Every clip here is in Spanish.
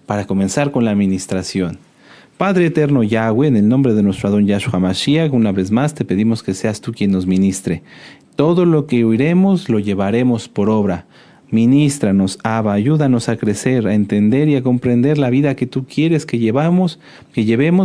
para comenzar con la administración. Padre eterno Yahweh, en el nombre de nuestro Adón Yahshua Mashiach, una vez más te pedimos que seas tú quien nos ministre. Todo lo que oiremos lo llevaremos por obra. Ministranos, Abba, ayúdanos a crecer, a entender y a comprender la vida que tú quieres que llevemos,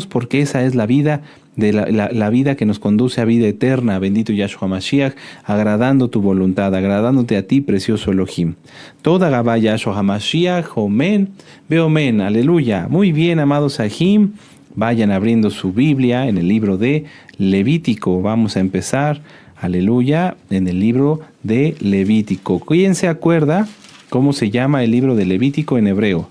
porque esa es la vida de la vida que nos conduce a vida eterna. Bendito Yahshua Mashiach, agradando tu voluntad, agradándote a ti, precioso Elohim. Toda Gabá Yahshua Mashiach, Omen, Beomen, aleluya. Muy bien, amados Sahim, vayan abriendo su Biblia en el libro de Levítico. Vamos a empezar, aleluya, en el libro de Levítico. ¿Quién se acuerda cómo se llama el libro de Levítico en hebreo?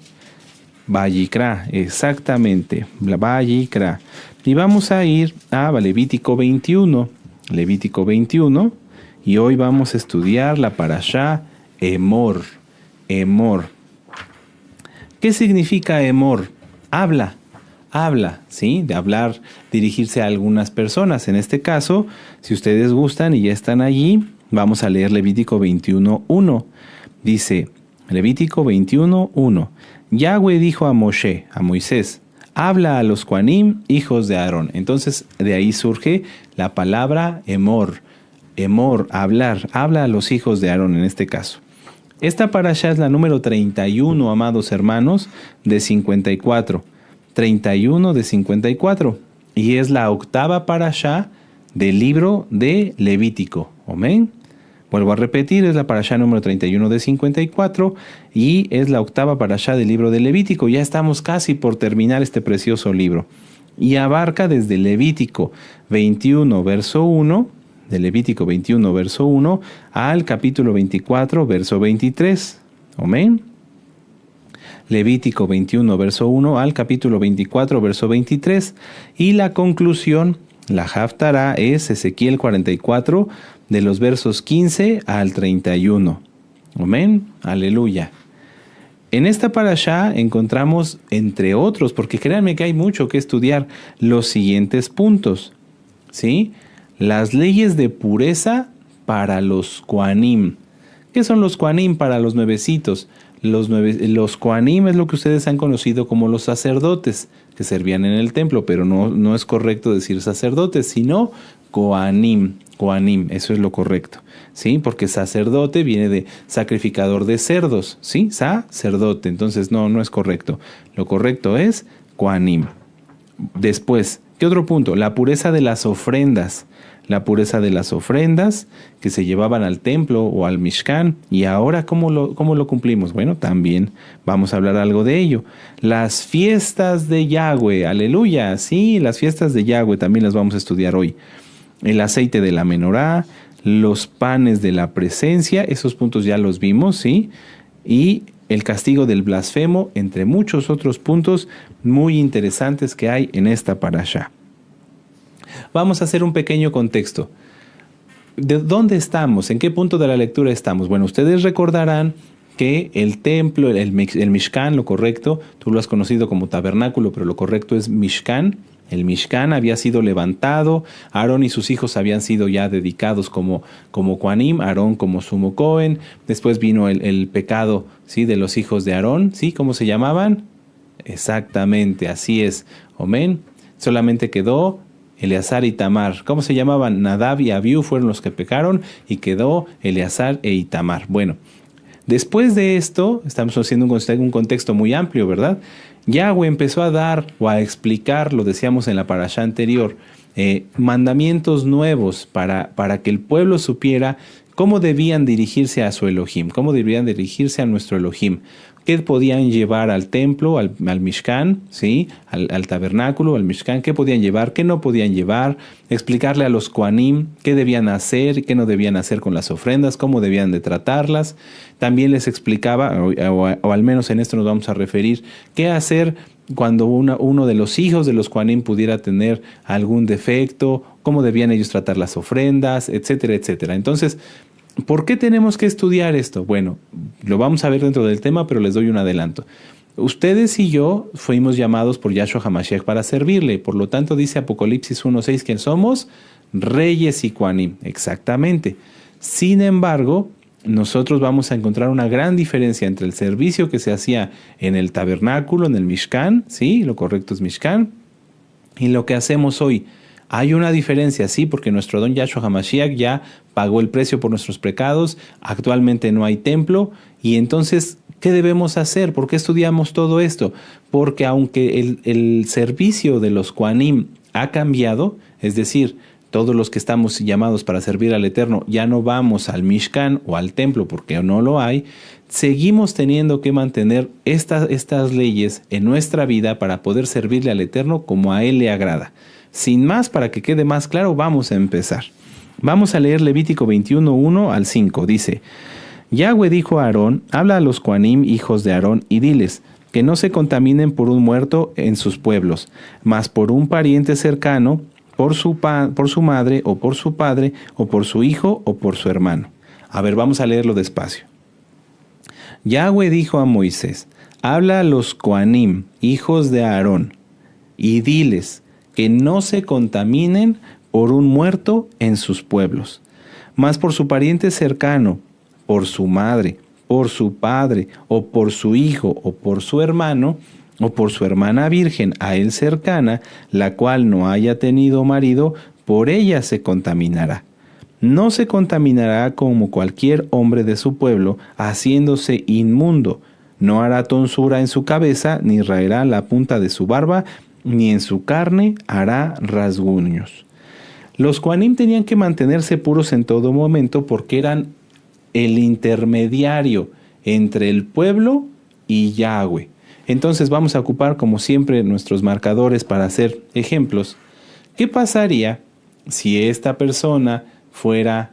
Vayikra, exactamente, Vayikra. Y vamos a ir a Levítico 21. Levítico 21. Y hoy vamos a estudiar la parashá Emor. Emor. ¿Qué significa Emor? Habla, ¿sí? De hablar, dirigirse a algunas personas. En este caso, si ustedes gustan y ya están allí, vamos a leer Levítico 21:1. Dice, Levítico 21:1. Yahweh dijo a Moshe, a Moisés, habla a los Kohanim, hijos de Aarón. Entonces, de ahí surge la palabra Emor. Emor, hablar, habla a los hijos de Aarón en este caso. Esta parashá es la número 31, amados hermanos, de 54. 31 de 54. Y es la octava parashá del libro de Levítico. Amén. Vuelvo a repetir, es la parashá número 31 de 54 y es la octava parashá del libro de Levítico. Ya estamos casi por terminar este precioso libro. Y abarca desde Levítico 21, verso 1, de Levítico 21, verso 1, al capítulo 24, verso 23. Amén. Levítico 21, verso 1, al capítulo 24, verso 23. Y la conclusión, la Haftará, es Ezequiel 44, de los versos 15 al 31. Amén. Aleluya. En esta parashá encontramos, entre otros, porque créanme que hay mucho que estudiar, los siguientes puntos. ¿Sí? Las leyes de pureza para los Kohanim. ¿Qué son los Kohanim para los nuevecitos? Los Kohanim es lo que ustedes han conocido como los sacerdotes que servían en el templo, pero no es correcto decir sacerdotes, sino Kohanim. Kohanim, eso es lo correcto, ¿sí? Porque sacerdote viene de sacrificador de cerdos, ¿sí? Sacerdote, entonces no es correcto. Lo correcto es Kohanim. Después, ¿qué otro punto? La pureza de las ofrendas. La pureza de las ofrendas que se llevaban al templo o al Mishkan. Y ahora, ¿cómo lo cumplimos? Bueno, también vamos a hablar algo de ello. Las fiestas de Yahweh, aleluya, sí, las fiestas de Yahweh también las vamos a estudiar hoy. El aceite de la menorá, los panes de la presencia, esos puntos ya los vimos, ¿sí? Y el castigo del blasfemo, entre muchos otros puntos muy interesantes que hay en esta parashá. Vamos a hacer un pequeño contexto. ¿De dónde estamos? ¿En qué punto de la lectura estamos? Bueno, ustedes recordarán que el templo, el Mishkan, lo correcto, tú lo has conocido como tabernáculo, pero lo correcto es Mishkan. El Mishkan había sido levantado, Aarón y sus hijos habían sido ya dedicados como Kohanim, Aarón como sumo Cohen. Después vino el pecado, ¿sí? De los hijos de Aarón, ¿sí? ¿Cómo se llamaban? Exactamente, así es. Amén. Solamente quedó Eleazar y Itamar. ¿Cómo se llamaban? Nadab y Abiú fueron los que pecaron y quedó Eleazar e Itamar. Bueno, después de esto, estamos haciendo un contexto muy amplio, ¿verdad? Yahweh empezó a dar o a explicar, lo decíamos en la parashá anterior, mandamientos nuevos para que el pueblo supiera cómo debían dirigirse a su Elohim, cómo debían dirigirse a nuestro Elohim, qué podían llevar al templo, al Mishkan, ¿sí? al tabernáculo, al Mishkan, qué podían llevar, qué no podían llevar, explicarle a los Kohanim qué debían hacer, qué no debían hacer con las ofrendas, cómo debían de tratarlas. También les explicaba, o al menos en esto nos vamos a referir, qué hacer cuando uno de los hijos de los Kohanim pudiera tener algún defecto, cómo debían ellos tratar las ofrendas, etcétera, etcétera. Entonces, ¿por qué tenemos que estudiar esto? Bueno, lo vamos a ver dentro del tema, pero les doy un adelanto. Ustedes y yo fuimos llamados por Yahshua HaMashiach para servirle. Por lo tanto, dice Apocalipsis 1:6 que somos reyes y Kohanim. Exactamente. Sin embargo, nosotros vamos a encontrar una gran diferencia entre el servicio que se hacía en el tabernáculo, en el Mishkan, ¿sí? Lo correcto es Mishkan, y lo que hacemos hoy. Hay una diferencia, sí, porque nuestro Adón Yahshua HaMashiach ya pagó el precio por nuestros pecados, actualmente no hay templo, y entonces, ¿qué debemos hacer? ¿Por qué estudiamos todo esto? Porque aunque el servicio de los Kohanim ha cambiado, es decir, todos los que estamos llamados para servir al Eterno ya no vamos al Mishkan o al templo porque no lo hay, seguimos teniendo que mantener estas leyes en nuestra vida para poder servirle al Eterno como a Él le agrada. Sin más, para que quede más claro, vamos a empezar. Vamos a leer Levítico 21, 1 al 5. Dice: Yahweh dijo a Aarón: habla a los Kohanim, hijos de Aarón, y diles que no se contaminen por un muerto en sus pueblos, mas por un pariente cercano, por su madre, o por su padre, o por su hijo, o por su hermano. A ver, vamos a leerlo despacio. Yahweh dijo a Moisés: habla a los Kohanim, hijos de Aarón, y diles que no se contaminen por un muerto en sus pueblos, mas por su pariente cercano, por su madre, por su padre, o por su hijo, o por su hermano, o por su hermana virgen a él cercana, la cual no haya tenido marido, por ella se contaminará. No se contaminará como cualquier hombre de su pueblo, haciéndose inmundo. No hará tonsura en su cabeza, ni raerá la punta de su barba, ni en su carne hará rasguños. Los Kohanim tenían que mantenerse puros en todo momento porque eran el intermediario entre el pueblo y Yahweh. Entonces vamos a ocupar como siempre nuestros marcadores para hacer ejemplos. ¿Qué pasaría si esta persona fuera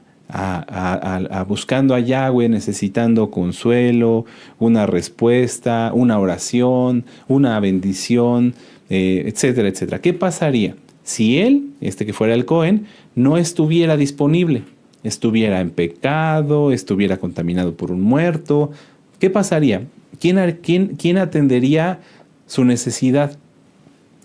buscando a Yahweh, necesitando consuelo, una respuesta, una oración, una bendición, etcétera, etcétera? ¿Qué pasaría si él, que fuera el Cohen, no estuviera disponible? Estuviera en pecado, estuviera contaminado por un muerto. ¿Qué pasaría? ¿Quién atendería su necesidad?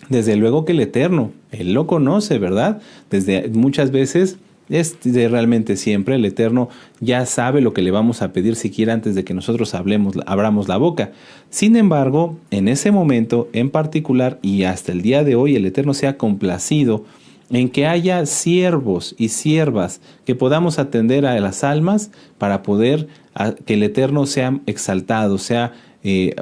Desde luego que el Eterno, Él lo conoce, ¿verdad? Desde muchas veces, realmente siempre, el Eterno ya sabe lo que le vamos a pedir siquiera antes de que nosotros abramos la boca. Sin embargo, en ese momento en particular y hasta el día de hoy, el Eterno se ha complacido en que haya siervos y siervas que podamos atender a las almas para poder que el Eterno sea exaltado, sea,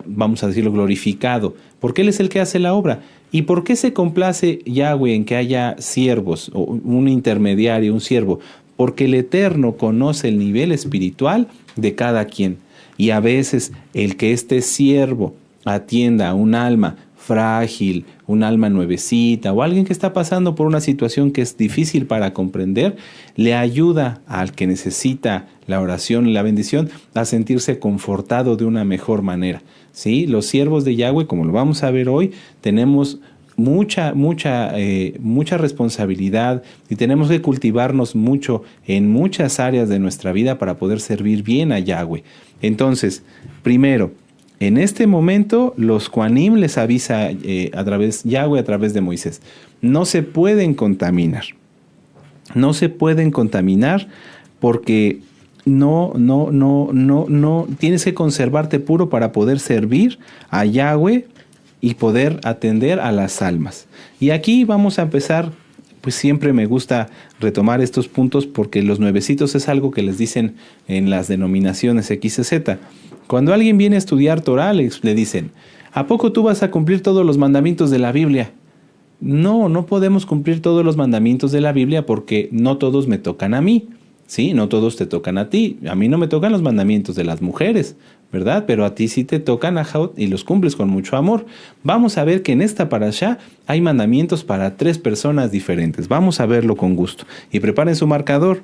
vamos a decirlo, glorificado, porque Él es el que hace la obra. ¿Y por qué se complace Yahweh en que haya siervos, o un intermediario, un siervo? Porque el Eterno conoce el nivel espiritual de cada quien. Y a veces el que este siervo atienda a un alma frágil, un alma nuevecita o alguien que está pasando por una situación que es difícil para comprender, le ayuda al que necesita la oración y la bendición a sentirse confortado de una mejor manera. ¿Sí? Los siervos de Yahweh, como lo vamos a ver hoy, tenemos mucha responsabilidad y tenemos que cultivarnos mucho en muchas áreas de nuestra vida para poder servir bien a Yahweh. Entonces, primero, en este momento, los Kohanim les avisa Yahweh a través de Moisés: no se pueden contaminar. No se pueden contaminar porque no tienes que conservarte puro para poder servir a Yahweh y poder atender a las almas. Y aquí vamos a empezar. Pues siempre me gusta retomar estos puntos porque los nuevecitos es algo que les dicen en las denominaciones XZ. Cuando alguien viene a estudiar Torah, le dicen: ¿a poco tú vas a cumplir todos los mandamientos de la Biblia? No podemos cumplir todos los mandamientos de la Biblia porque no todos me tocan a mí. Sí, no todos te tocan a ti. A mí no me tocan los mandamientos de las mujeres, ¿verdad? Pero a ti sí te tocan, y los cumples con mucho amor. Vamos a ver que en esta parashá hay mandamientos para 3 personas diferentes. Vamos a verlo con gusto. Y preparen su marcador.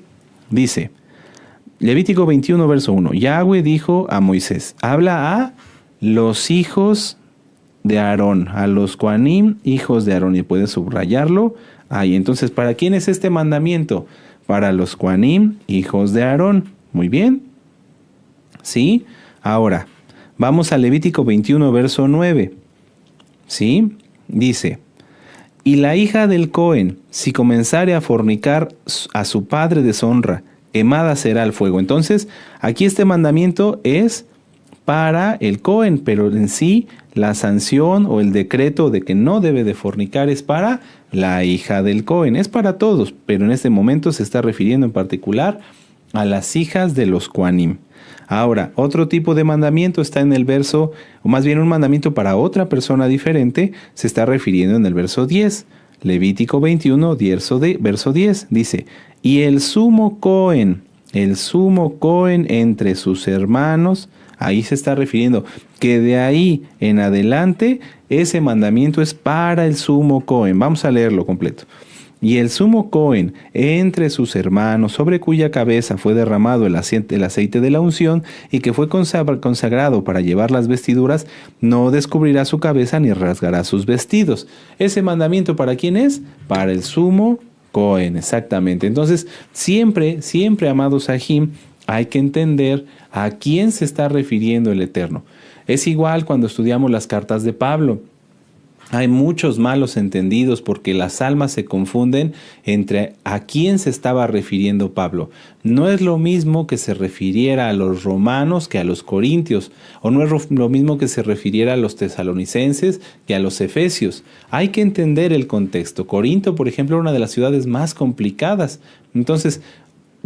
Dice, Levítico 21, verso 1. Yahweh dijo a Moisés: habla a los hijos de Aarón, a los Kohanim, hijos de Aarón. Y puedes subrayarlo ahí. Entonces, ¿para quién es este mandamiento? Para los Kohanim, hijos de Aarón. Muy bien. ¿Sí? Ahora, vamos a Levítico 21, verso 9. ¿Sí? Dice: y la hija del Cohen, si comenzare a fornicar a su padre deshonra, quemada será al fuego. Entonces, aquí este mandamiento es para el Cohen, pero en sí la sanción o el decreto de que no debe de fornicar es para la hija del Cohen. Es para todos, pero en este momento se está refiriendo en particular a las hijas de los Kohanim. Ahora, otro tipo de mandamiento está en el verso, o más bien un mandamiento para otra persona diferente, se está refiriendo en el verso 10. Levítico 21, verso 10, dice: y el sumo Cohen entre sus hermanos, ahí se está refiriendo que de ahí en adelante ese mandamiento es para el sumo Cohen. Vamos a leerlo completo. Y el sumo Cohen entre sus hermanos, sobre cuya cabeza fue derramado el aceite de la unción y que fue consagrado para llevar las vestiduras, no descubrirá su cabeza ni rasgará sus vestidos. ¿Ese mandamiento para quién es? Para el sumo Cohen, exactamente. Entonces, siempre, amados Sahim, hay que entender a quién se está refiriendo el Eterno. Es igual cuando estudiamos las cartas de Pablo. Hay muchos malos entendidos porque las almas se confunden entre a quién se estaba refiriendo Pablo. No es lo mismo que se refiriera a los romanos que a los corintios, o no es lo mismo que se refiriera a los tesalonicenses que a los efesios. Hay que entender el contexto. Corinto, por ejemplo, era una de las ciudades más complicadas. Entonces,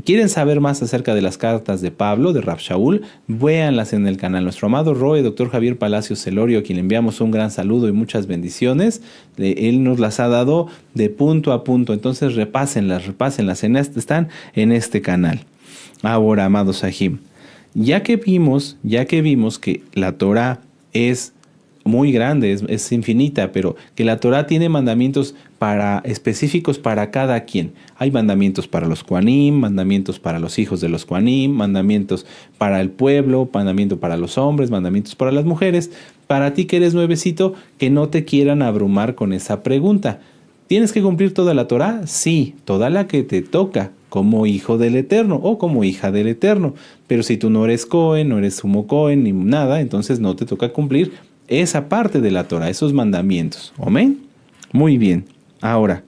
¿quieren saber más acerca de las cartas de Pablo, de Rav Shaul? Véanlas en el canal. Nuestro amado Roe, Dr. Javier Palacios Celorio, a quien le enviamos un gran saludo y muchas bendiciones, él nos las ha dado de punto a punto. Entonces repásenlas, están en este canal. Ahora, amados Sahim, ya que vimos que la Torah es muy grande, es infinita, pero que la Torah tiene mandamientos específicos para cada quien. Hay mandamientos para los Kohanim, mandamientos para los hijos de los Kohanim, mandamientos para el pueblo, mandamientos para los hombres, mandamientos para las mujeres. Para ti que eres nuevecito, que no te quieran abrumar con esa pregunta. ¿Tienes que cumplir toda la Torah? Sí, toda la que te toca, como hijo del Eterno o como hija del Eterno. Pero si tú no eres Cohen, no eres sumo Cohen ni nada, entonces no te toca cumplir esa parte de la Torah, esos mandamientos. ¿Amén? Muy bien. Ahora,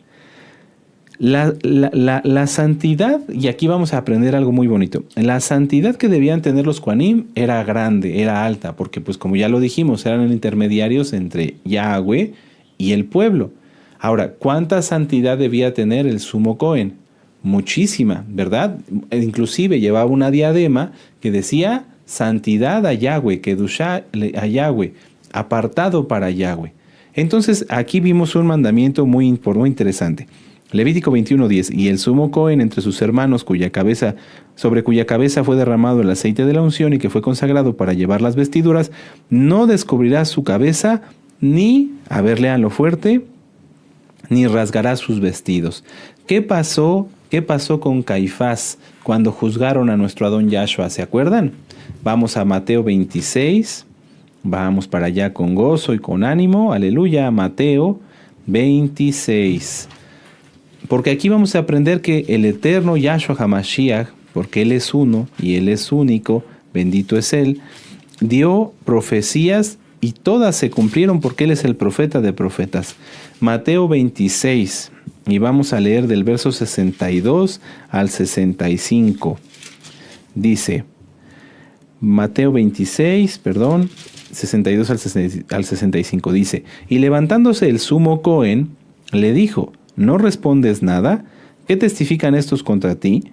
la santidad, y aquí vamos a aprender algo muy bonito. La santidad que debían tener los Kohanim era grande, era alta, porque pues como ya lo dijimos, eran intermediarios entre Yahweh y el pueblo. Ahora, ¿cuánta santidad debía tener el sumo Cohen? Muchísima, ¿verdad? Inclusive llevaba una diadema que decía santidad a Yahweh, kedushá a Yahweh, apartado para Yahweh. Entonces aquí vimos un mandamiento muy interesante. Levítico 21:10, y el sumo Cohen entre sus hermanos sobre cuya cabeza fue derramado el aceite de la unción y que fue consagrado para llevar las vestiduras, no descubrirá su cabeza ni, a ver, léanlo fuerte, ni rasgará sus vestidos. ¿Qué pasó con Caifás cuando juzgaron a nuestro Adón Yahshua? ¿Se acuerdan? Vamos a Mateo 26. Vamos para allá con gozo y con ánimo. Aleluya. Mateo 26. Porque aquí vamos a aprender que el eterno Yahshua HaMashiach, porque Él es uno y Él es único, bendito es Él, dio profecías y todas se cumplieron porque Él es el profeta de profetas. Mateo 26. Y vamos a leer del verso 62 al 65. Dice, Mateo 26, 62 al 65, dice: y levantándose el sumo Cohen, le dijo: ¿no respondes nada? ¿Qué testifican estos contra ti?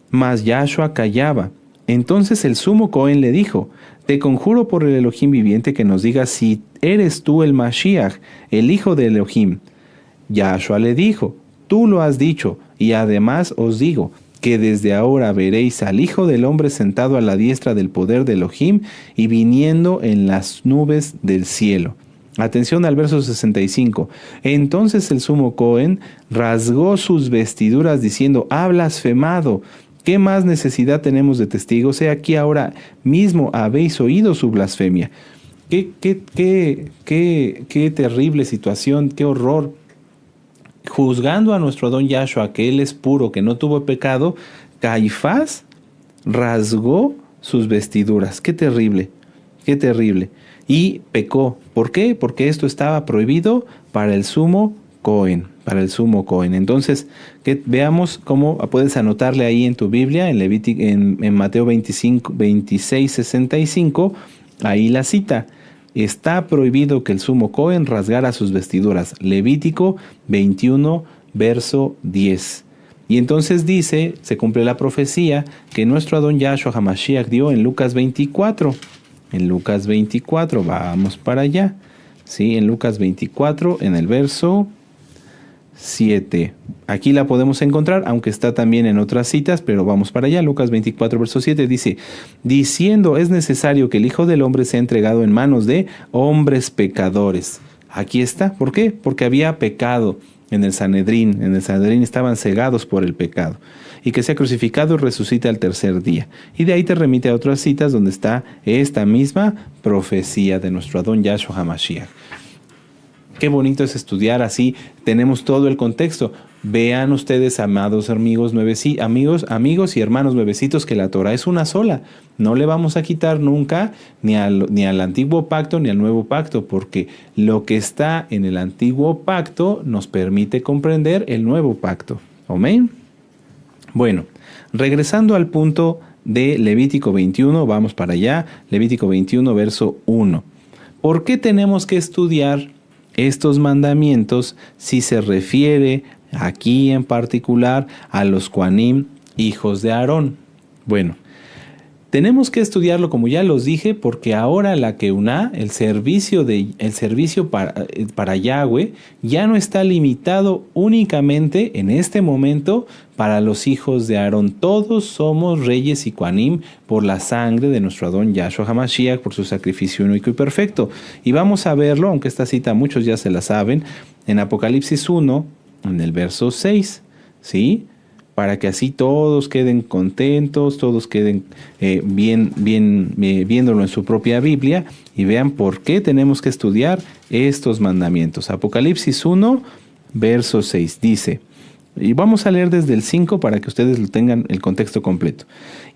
Mas Yahshua callaba. Entonces el sumo Cohen le dijo: te conjuro por el Elohim viviente que nos digas si eres tú el Mashiach, el hijo de Elohim. Yahshua le dijo: tú lo has dicho, y además os digo que desde ahora veréis al Hijo del Hombre sentado a la diestra del poder de Elohim y viniendo en las nubes del cielo. Atención al verso 65. Entonces el sumo Cohen rasgó sus vestiduras diciendo: ha blasfemado. ¿Qué más necesidad tenemos de testigos? He aquí ahora mismo habéis oído su blasfemia. Qué terrible situación, qué horror. Juzgando a nuestro Adón Yahshua, que Él es puro, que no tuvo pecado, Caifás rasgó sus vestiduras. Qué terrible, qué terrible. Y pecó. ¿Por qué? Porque esto estaba prohibido para el sumo Cohen. para el sumo Cohen. Entonces, veamos cómo puedes anotarle ahí en tu Biblia, en Mateo 26:65, ahí la cita. Está prohibido que el sumo Cohen rasgara sus vestiduras. Levítico 21, verso 10. Y entonces dice, se cumple la profecía que nuestro Adón Yahshua HaMashiach dio en Lucas 24. En Lucas 24, vamos para allá. Sí, en Lucas 24, en el verso 7. Aquí la podemos encontrar, aunque está también en otras citas, pero vamos para allá. Lucas 24, verso 7 dice, diciendo, es necesario que el Hijo del Hombre sea entregado en manos de hombres pecadores. Aquí está. ¿Por qué? Porque había pecado en el Sanedrín. En el Sanedrín estaban cegados por el pecado. Y que sea crucificado y resucite al tercer día. Y de ahí te remite a otras citas donde está esta misma profecía de nuestro Adón Yahshua HaMashiach. Qué bonito es estudiar así, tenemos todo el contexto. Vean ustedes, amados amigos y hermanos nuevecitos, que la Torah es una sola. No le vamos a quitar nunca ni al antiguo pacto ni al nuevo pacto, porque lo que está en el antiguo pacto nos permite comprender el nuevo pacto. Amén. Bueno, regresando al punto de Levítico 21, vamos para allá. Levítico 21, verso 1. ¿Por qué tenemos que estudiar estos mandamientos si se refiere aquí en particular a los Kohanim, hijos de Aarón? Bueno, tenemos que estudiarlo, como ya los dije, porque ahora la Keuná, el servicio para Yahweh, ya no está limitado únicamente en este momento para los hijos de Aarón. Todos somos reyes y Kohanim por la sangre de nuestro Adón Yahshua HaMashiach, por su sacrificio único y perfecto. Y vamos a verlo, aunque esta cita muchos ya se la saben, en Apocalipsis 1, en el verso 6, ¿sí? Para que así todos queden contentos, todos queden viéndolo en su propia Biblia y vean por qué tenemos que estudiar estos mandamientos. Apocalipsis 1, verso 6 dice, y vamos a leer desde el 5 para que ustedes lo tengan el contexto completo.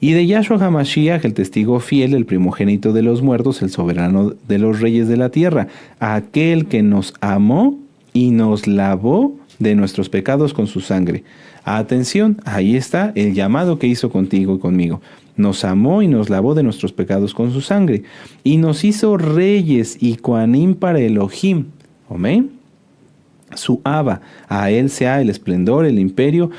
Y de Yahshua HaMashiach, el testigo fiel, el primogénito de los muertos, el soberano de los reyes de la tierra, aquel que nos amó y nos lavó de nuestros pecados con su sangre. Atención, ahí está el llamado que hizo contigo y conmigo. Nos amó y nos lavó de nuestros pecados con su sangre. Y nos hizo reyes y Kohanim para Elohim. Amén. Su Abba, a él sea el esplendor, el imperio,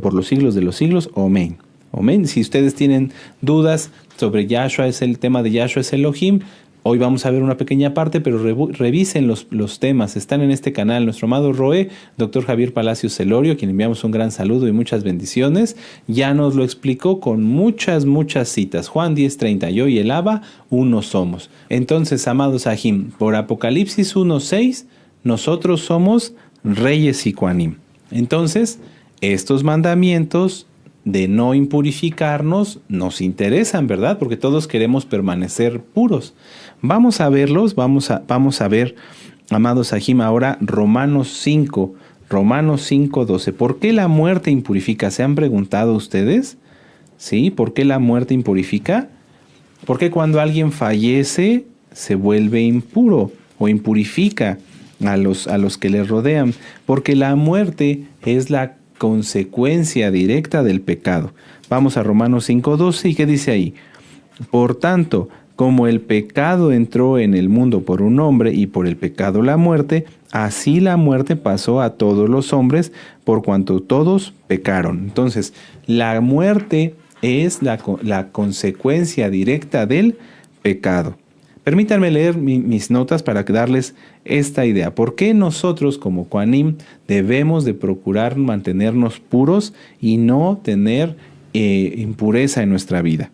por los siglos de los siglos. Amén. Amén. Si ustedes tienen dudas sobre Yahshua, el tema de Yahshua es Elohim, hoy vamos a ver una pequeña parte, pero revisen los temas. Están en este canal. Nuestro amado Roé, Dr. Javier Palacios Celorio, a quien enviamos un gran saludo y muchas bendiciones, ya nos lo explicó con muchas citas. Juan 10:30, yo y el Abba, uno somos. Entonces, amados Ajim, por Apocalipsis 1:6, nosotros somos reyes y Kohanim. Entonces, estos mandamientos de no impurificarnos nos interesan, ¿verdad? Porque todos queremos permanecer puros. Vamos a verlos, vamos a ver, amados Ajim, ahora Romanos 5:12. ¿Por qué la muerte impurifica? ¿Se han preguntado ustedes? ¿Sí? ¿Por qué la muerte impurifica? Porque cuando alguien fallece se vuelve impuro o impurifica a los que le rodean, porque la muerte es la consecuencia directa del pecado. Vamos a Romanos 5:12, ¿y qué dice ahí? Por tanto, como el pecado entró en el mundo por un hombre y por el pecado la muerte, así la muerte pasó a todos los hombres por cuanto todos pecaron. Entonces, la muerte es la consecuencia directa del pecado. Permítanme leer mis notas para darles esta idea. ¿Por qué nosotros como Kohanim debemos de procurar mantenernos puros y no tener impureza en nuestra vida?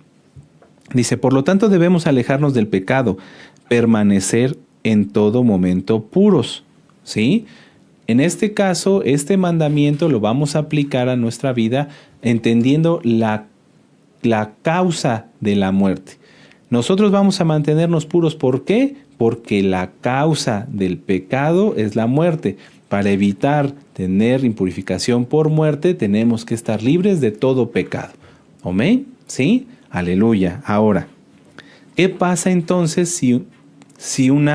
Dice, por lo tanto debemos alejarnos del pecado, permanecer en todo momento puros. ¿Sí? En este caso, este mandamiento lo vamos a aplicar a nuestra vida entendiendo la causa de la muerte. Nosotros vamos a mantenernos puros. ¿Por qué? Porque la causa del pecado es la muerte. Para evitar tener impurificación por muerte, tenemos que estar libres de todo pecado. ¿Amén? ¿Sí? Aleluya. Ahora, ¿qué pasa entonces si un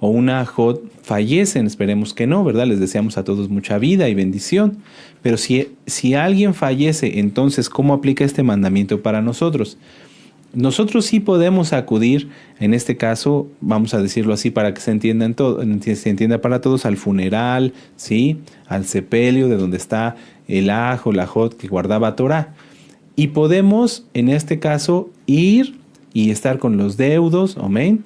o una ajot fallecen, esperemos que no, ¿verdad? Les deseamos a todos mucha vida y bendición. Pero si alguien fallece, entonces, ¿cómo aplica este mandamiento para nosotros? Nosotros sí podemos acudir, en este caso, vamos a decirlo así para que se entienda, se entienda para todos, al funeral, ¿sí? Al sepelio de donde está el aj o la ajot que guardaba Torah. Y podemos, en este caso, ir y estar con los deudos, amén.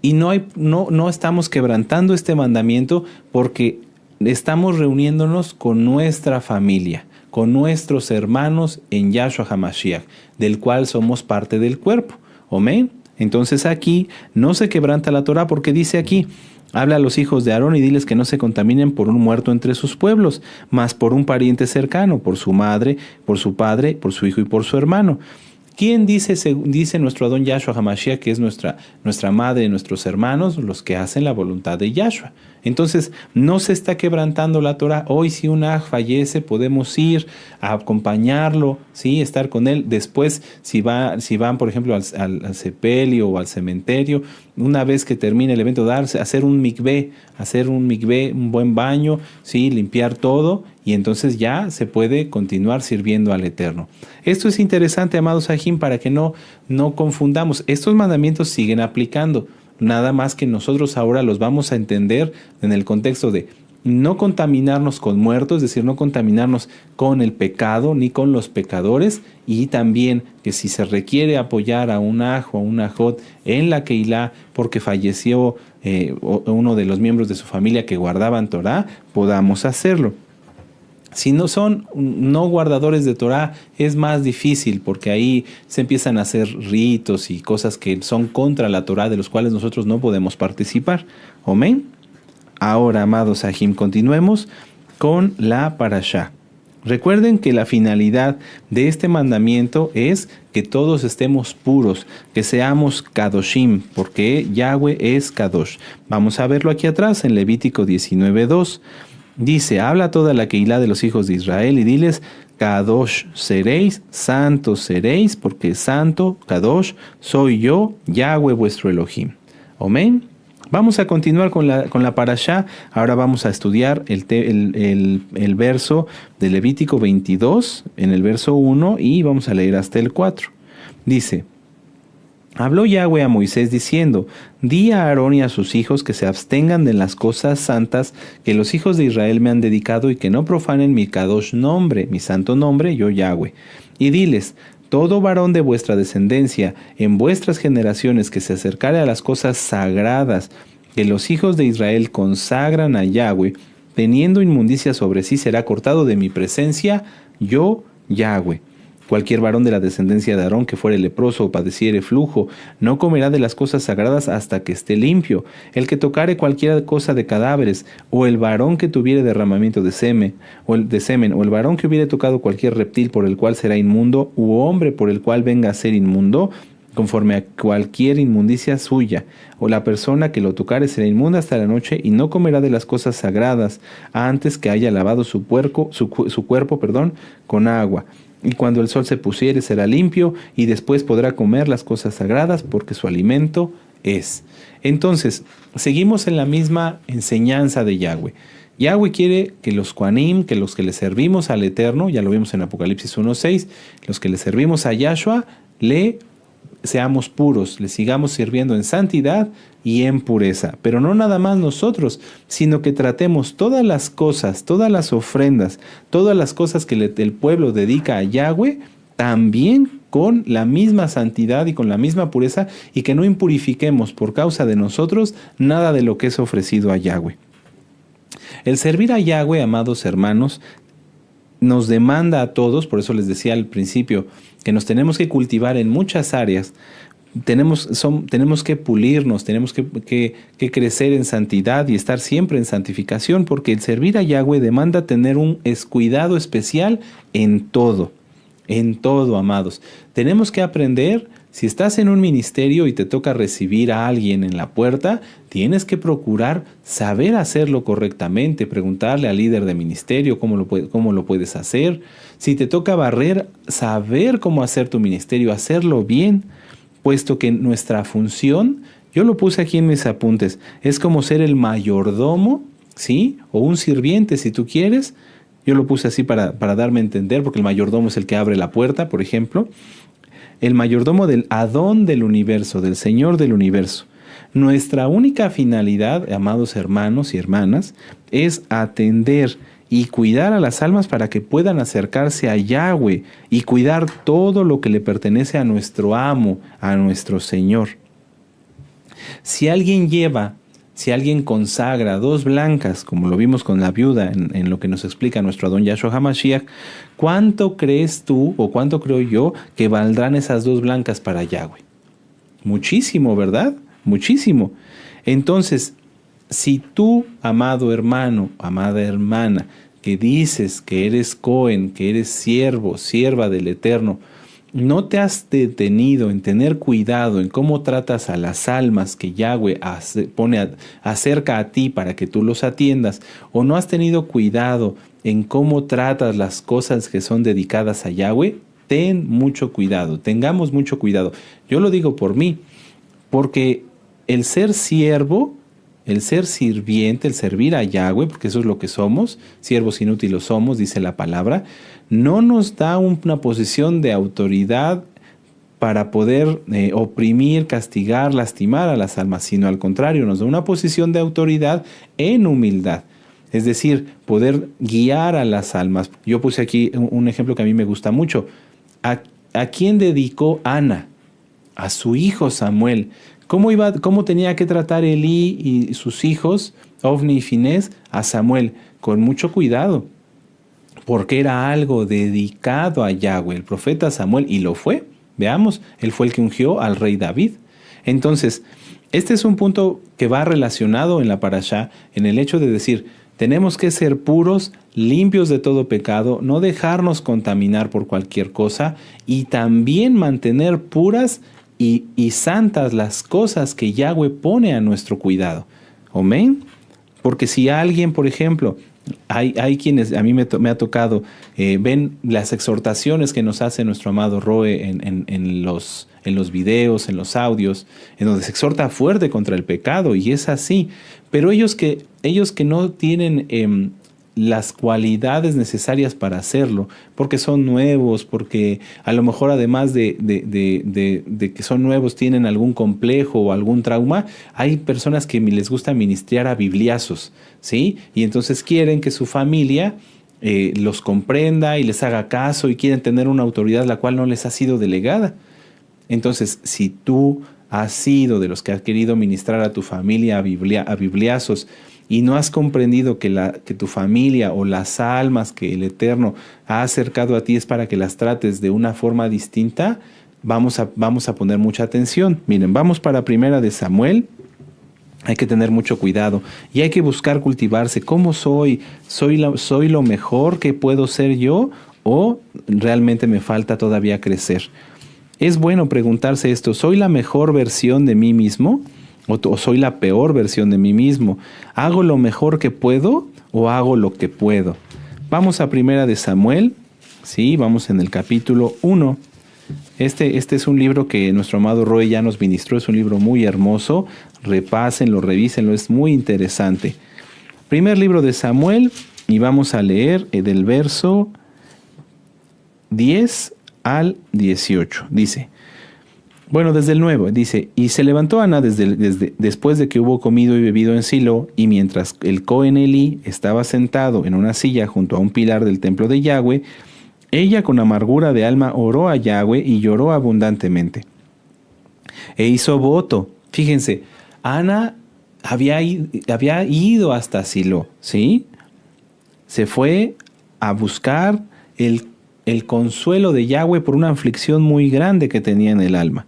Y no estamos quebrantando este mandamiento porque estamos reuniéndonos con nuestra familia, con nuestros hermanos en Yahshua HaMashiach, del cual somos parte del cuerpo. Amén. Entonces aquí no se quebranta la Torah porque dice aquí: habla a los hijos de Aarón y diles que no se contaminen por un muerto entre sus pueblos, mas por un pariente cercano, por su madre, por su padre, por su hijo y por su hermano. ¿Quién dice nuestro Adón Yahshua HaMashiach que es nuestra madre y nuestros hermanos? Los que hacen la voluntad de Yahshua. Entonces, no se está quebrantando la Torah. Hoy si un aj fallece, podemos ir a acompañarlo, ¿sí? Estar con él. Después, si van, por ejemplo, al sepelio o al cementerio, una vez que termine el evento, hacer un mikvé, un buen baño, ¿sí? Limpiar todo, y entonces ya se puede continuar sirviendo al Eterno. Esto es interesante, amados Ajim, para que no confundamos. Estos mandamientos siguen aplicando. Nada más que nosotros ahora los vamos a entender en el contexto de no contaminarnos con muertos, es decir, no contaminarnos con el pecado ni con los pecadores, y también que si se requiere apoyar a un aj o a una ajot en la Keilah porque falleció uno de los miembros de su familia que guardaban Torah, podamos hacerlo. Si no son no guardadores de Torah, es más difícil porque ahí se empiezan a hacer ritos y cosas que son contra la Torah, de los cuales nosotros no podemos participar. Amén. Ahora, amados Ajim, continuemos con la parashá. Recuerden que la finalidad de este mandamiento es que todos estemos puros, que seamos kadoshim, porque Yahweh es kadosh. Vamos a verlo aquí atrás en Levítico 19:2. Dice: habla toda la Keilah de los hijos de Israel y diles: Kadosh seréis, santos seréis, porque santo, Kadosh, soy yo, Yahweh vuestro Elohim. Amén. Vamos a continuar con la parashá. Ahora vamos a estudiar el verso de Levítico 22, en el verso 1, y vamos a leer hasta el 4. Dice: habló Yahweh a Moisés diciendo: di a Aarón y a sus hijos que se abstengan de las cosas santas que los hijos de Israel me han dedicado y que no profanen mi kadosh nombre, mi santo nombre, yo Yahweh. Y diles: todo varón de vuestra descendencia en vuestras generaciones que se acercare a las cosas sagradas que los hijos de Israel consagran a Yahweh, teniendo inmundicia sobre sí, será cortado de mi presencia, yo Yahweh. Cualquier varón de la descendencia de Aarón que fuere leproso o padeciere flujo, no comerá de las cosas sagradas hasta que esté limpio. El que tocare cualquier cosa de cadáveres, o el varón que tuviere derramamiento de semen, o el varón que hubiere tocado cualquier reptil por el cual será inmundo, u hombre por el cual venga a ser inmundo, conforme a cualquier inmundicia suya, o la persona que lo tocare será inmunda hasta la noche y no comerá de las cosas sagradas antes que haya lavado su cuerpo, con agua. Y cuando el sol se pusiere será limpio, y después podrá comer las cosas sagradas, porque su alimento es. Entonces, seguimos en la misma enseñanza de Yahweh. Yahweh quiere que los Kohanim, que los que le servimos al Eterno, ya lo vimos en Apocalipsis 1:6, los que le servimos a Yahshua, seamos puros, le sigamos sirviendo en santidad y en pureza. Pero no nada más nosotros, sino que tratemos todas las cosas, todas las ofrendas, todas las cosas que el pueblo dedica a Yahweh, también con la misma santidad y con la misma pureza, y que no impurifiquemos por causa de nosotros nada de lo que es ofrecido a Yahweh. El servir a Yahweh, amados hermanos, nos demanda a todos, por eso les decía al principio, que nos tenemos que cultivar en muchas áreas. Tenemos que pulirnos, tenemos que crecer en santidad y estar siempre en santificación, porque el servir a Yahweh demanda tener un cuidado especial en todo, amados. Tenemos que aprender. Si estás en un ministerio y te toca recibir a alguien en la puerta, tienes que procurar saber hacerlo correctamente, preguntarle al líder de ministerio cómo lo puedes hacer. Si te toca barrer, saber cómo hacer tu ministerio, hacerlo bien, puesto que nuestra función Yo lo puse aquí en mis apuntes. Es como ser el mayordomo, ¿sí? O un sirviente, si tú quieres. Yo lo puse así para darme a entender, porque el mayordomo es el que abre la puerta, por ejemplo. El mayordomo del Adón del universo, del Señor del universo. Nuestra única finalidad, amados hermanos y hermanas, es atender y cuidar a las almas para que puedan acercarse a Yahweh y cuidar todo lo que le pertenece a nuestro amo, a nuestro Señor. Si alguien consagra 2 blancas, como lo vimos con la viuda en lo que nos explica nuestro Adón Yahshua HaMashiach, ¿cuánto crees tú o cuánto creo yo que valdrán esas 2 blancas para Yahweh? Muchísimo, ¿verdad? Muchísimo. Entonces, si tú, amado hermano, amada hermana, que dices que eres Cohen, que eres siervo, sierva del Eterno, no te has detenido en tener cuidado en cómo tratas a las almas que Yahweh acerca a ti para que tú los atiendas, o no has tenido cuidado en cómo tratas las cosas que son dedicadas a Yahweh, ten mucho cuidado, tengamos mucho cuidado. Yo lo digo por mí, porque el ser siervo, el ser sirviente, el servir a Yahweh, porque eso es lo que somos, siervos inútiles somos, dice la palabra, no nos da una posición de autoridad para poder oprimir, castigar, lastimar a las almas, sino al contrario, nos da una posición de autoridad en humildad. Es decir, poder guiar a las almas. Yo puse aquí un ejemplo que a mí me gusta mucho. ¿A quién dedicó Ana? A su hijo Samuel. ¿Cómo tenía que tratar Elí y sus hijos, Ofni y Finés, a Samuel? Con mucho cuidado, porque era algo dedicado a Yahweh, el profeta Samuel, y lo fue. Veamos, él fue el que ungió al rey David. Entonces, este es un punto que va relacionado en la parashá, en el hecho de decir, tenemos que ser puros, limpios de todo pecado, no dejarnos contaminar por cualquier cosa, y también mantener puras y santas las cosas que Yahweh pone a nuestro cuidado. Amén. Porque si alguien, por ejemplo, hay quienes, a mí me ha tocado, ven las exhortaciones que nos hace nuestro amado Roe en los videos, en los audios, en donde se exhorta fuerte contra el pecado, y es así. Pero ellos que no tienen las cualidades necesarias para hacerlo, porque son nuevos, porque a lo mejor además de que son nuevos tienen algún complejo o algún trauma, hay personas que les gusta ministrar a bibliazos, ¿sí? Y entonces quieren que su familia los comprenda y les haga caso, y quieren tener una autoridad la cual no les ha sido delegada. Entonces, si tú has sido de los que has querido ministrar a tu familia a bibliazos, y no has comprendido que tu familia o las almas que el Eterno ha acercado a ti es para que las trates de una forma distinta, vamos a poner mucha atención. Miren, vamos para Primera de Samuel. Hay que tener mucho cuidado y hay que buscar cultivarse. ¿Cómo soy? ¿Soy lo mejor que puedo ser yo o realmente me falta todavía crecer? Es bueno preguntarse esto. ¿Soy la mejor versión de mí mismo? ¿O soy la peor versión de mí mismo? ¿Hago lo mejor que puedo o hago lo que puedo? Vamos a Primera de Samuel, ¿sí? Vamos en el capítulo 1. Este es un libro que nuestro amado Roy ya nos ministró, es un libro muy hermoso. Repásenlo, revísenlo, es muy interesante. Primer libro de Samuel, y vamos a leer del verso 10 al 18. Dice... Bueno, desde el 9, dice, y se levantó Ana después de que hubo comido y bebido en Silo, y mientras el Cohen Elí estaba sentado en una silla junto a un pilar del templo de Yahweh, ella con amargura de alma oró a Yahweh y lloró abundantemente. E hizo voto. Fíjense, Ana había ido hasta Silo, ¿sí? Se fue a buscar el consuelo de Yahweh por una aflicción muy grande que tenía en el alma.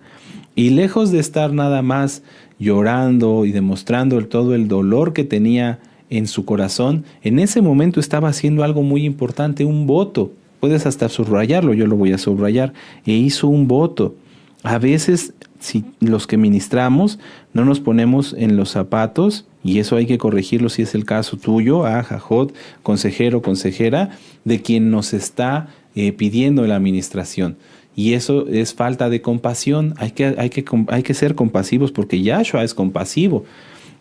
Y lejos de estar nada más llorando y demostrando todo el dolor que tenía en su corazón, en ese momento estaba haciendo algo muy importante, un voto. Puedes hasta subrayarlo, yo lo voy a subrayar. E hizo un voto. A veces, si los que ministramos no nos ponemos en los zapatos, y eso hay que corregirlo si es el caso tuyo, Jajot, consejero, consejera, de quien nos está pidiendo la administración. Y eso es falta de compasión. Hay que ser compasivos porque Yahshua es compasivo.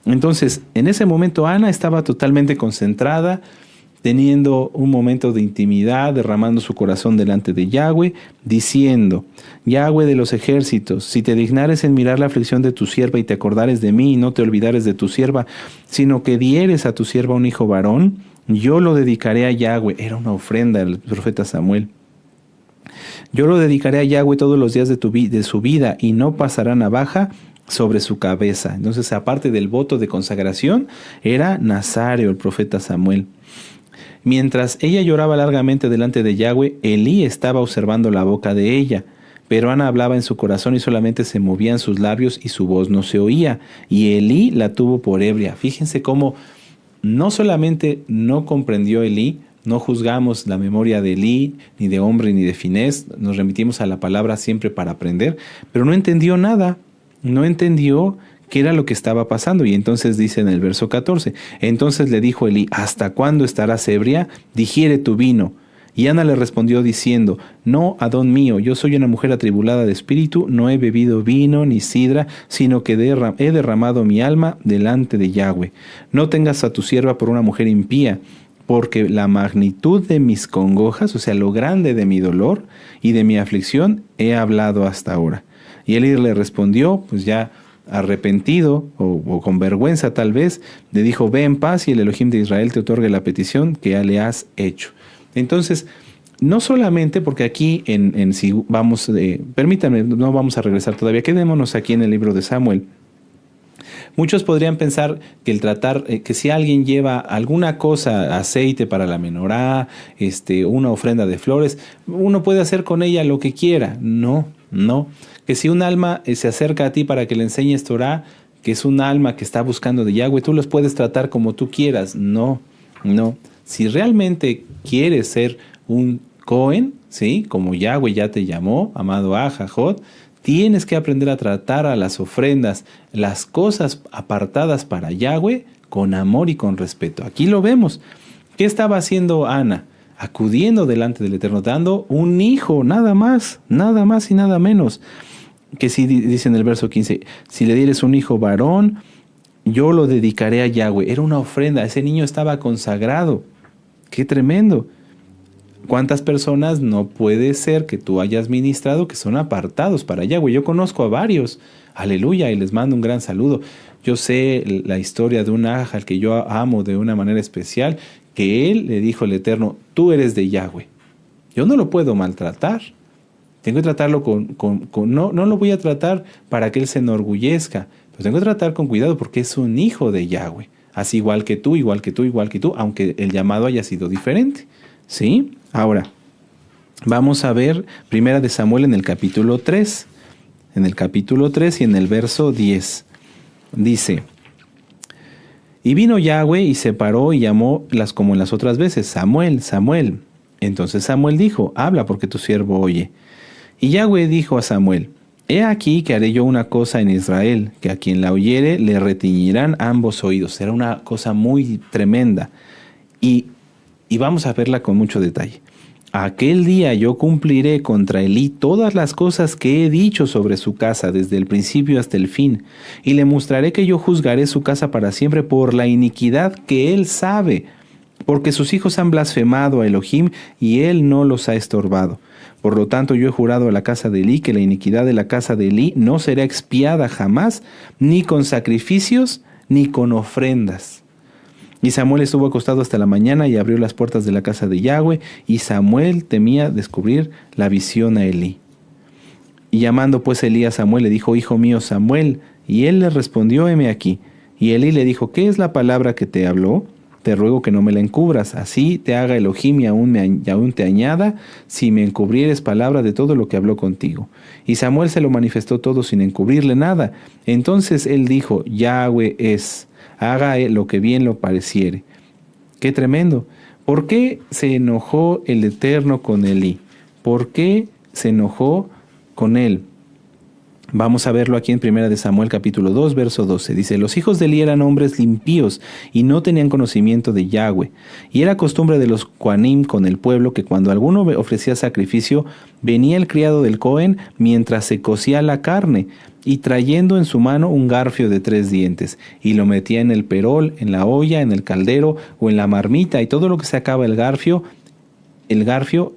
Entonces, en ese momento Ana estaba totalmente concentrada, teniendo un momento de intimidad, derramando su corazón delante de Yahweh, diciendo: Yahweh de los ejércitos, si te dignares en mirar la aflicción de tu sierva y te acordares de mí y no te olvidares de tu sierva, sino que dieres a tu sierva un hijo varón, yo lo dedicaré a Yahweh. Era una ofrenda del profeta Samuel. Yo lo dedicaré a Yahweh todos los días de su vida y no pasará navaja sobre su cabeza. Entonces, aparte del voto de consagración, era nazáreo el profeta Samuel. Mientras ella lloraba largamente delante de Yahweh, Elí estaba observando la boca de ella. Pero Ana hablaba en su corazón y solamente se movían sus labios y su voz no se oía. Y Elí la tuvo por ebria. Fíjense cómo no solamente no comprendió Elí, no juzgamos la memoria de Elí, ni de hombre, ni de Finés, nos remitimos a la palabra siempre para aprender, pero no entendió nada, no entendió qué era lo que estaba pasando. Y entonces dice en el verso 14, entonces le dijo Elí: ¿hasta cuándo estarás ebria? Digiere tu vino. Y Ana le respondió diciendo: no, Adón mío, yo soy una mujer atribulada de espíritu, no he bebido vino ni sidra, sino que he derramado mi alma delante de Yahweh. No tengas a tu sierva por una mujer impía, porque la magnitud de mis congojas, o sea, lo grande de mi dolor y de mi aflicción, he hablado hasta ahora. Y él le respondió, pues ya arrepentido o con vergüenza tal vez, le dijo: ve en paz y el Elohim de Israel te otorgue la petición que ya le has hecho. Entonces, no solamente porque aquí si vamos, permítanme, no vamos a regresar todavía, quedémonos aquí en el libro de Samuel. Muchos podrían pensar que el tratar, que si alguien lleva alguna cosa, aceite para la menorá, una ofrenda de flores, uno puede hacer con ella lo que quiera. No. Que si un alma se acerca a ti para que le enseñes Torah, que es un alma que está buscando de Yahweh, tú los puedes tratar como tú quieras. No. Si realmente quieres ser un Cohen, ¿sí? Como Yahweh ya te llamó, amado Jajot, tienes que aprender a tratar a las ofrendas, las cosas apartadas para Yahweh, con amor y con respeto. Aquí lo vemos. ¿Qué estaba haciendo Ana? Acudiendo delante del Eterno, dando un hijo, nada más y nada menos. Que si dice en el verso 15, si le dieres un hijo varón, yo lo dedicaré a Yahweh. Era una ofrenda, ese niño estaba consagrado. ¡Qué tremendo! ¿Cuántas personas no puede ser que tú hayas ministrado que son apartados para Yahweh? Yo conozco a varios, aleluya, y les mando un gran saludo. Yo sé la historia de un al que yo amo de una manera especial, que él le dijo al Eterno: tú eres de Yahweh. Yo no lo puedo maltratar. Tengo que tratarlo no lo voy a tratar para que él se enorgullezca, pero tengo que tratar con cuidado porque es un hijo de Yahweh. Así igual que tú, aunque el llamado haya sido diferente. ¿Sí? Ahora, vamos a ver Primera de Samuel en el capítulo 3. En el capítulo 3 y en el verso 10. Dice: y vino Yahweh y se paró y llamó como en las otras veces: Samuel, Samuel. Entonces Samuel dijo: habla, porque tu siervo oye. Y Yahweh dijo a Samuel: he aquí que haré yo una cosa en Israel, que a quien la oyere le retiñirán ambos oídos. Será una cosa muy tremenda. Y vamos a verla con mucho detalle. Aquel día yo cumpliré contra Elí todas las cosas que he dicho sobre su casa desde el principio hasta el fin, y le mostraré que yo juzgaré su casa para siempre por la iniquidad que él sabe, porque sus hijos han blasfemado a Elohim y él no los ha estorbado. Por lo tanto, yo he jurado a la casa de Elí que la iniquidad de la casa de Elí no será expiada jamás, ni con sacrificios, ni con ofrendas. Y Samuel estuvo acostado hasta la mañana y abrió las puertas de la casa de Yahweh, y Samuel temía descubrir la visión a Elí. Y llamando pues Elí a Samuel, le dijo: hijo mío Samuel. Y él le respondió: heme aquí. Y Elí le dijo: ¿qué es la palabra que te habló? Te ruego que no me la encubras, así te haga Elohim y aún te añada, si me encubrieres palabra de todo lo que habló contigo. Y Samuel se lo manifestó todo sin encubrirle nada. Entonces él dijo: Yahweh es, haga lo que bien lo pareciere. ¡Qué tremendo! ¿Por qué se enojó el Eterno con Elí? ¿Por qué se enojó con él? Vamos a verlo aquí en 1 Samuel capítulo 2, verso 12. Dice, los hijos de Eli eran hombres impíos y no tenían conocimiento de Yahweh. Y era costumbre de los Coanim con el pueblo que cuando alguno ofrecía sacrificio, venía el criado del Cohen mientras se cocía la carne y trayendo en su mano un garfio de 3 dientes y lo metía en el perol, en la olla, en el caldero o en la marmita y todo lo que sacaba el garfio,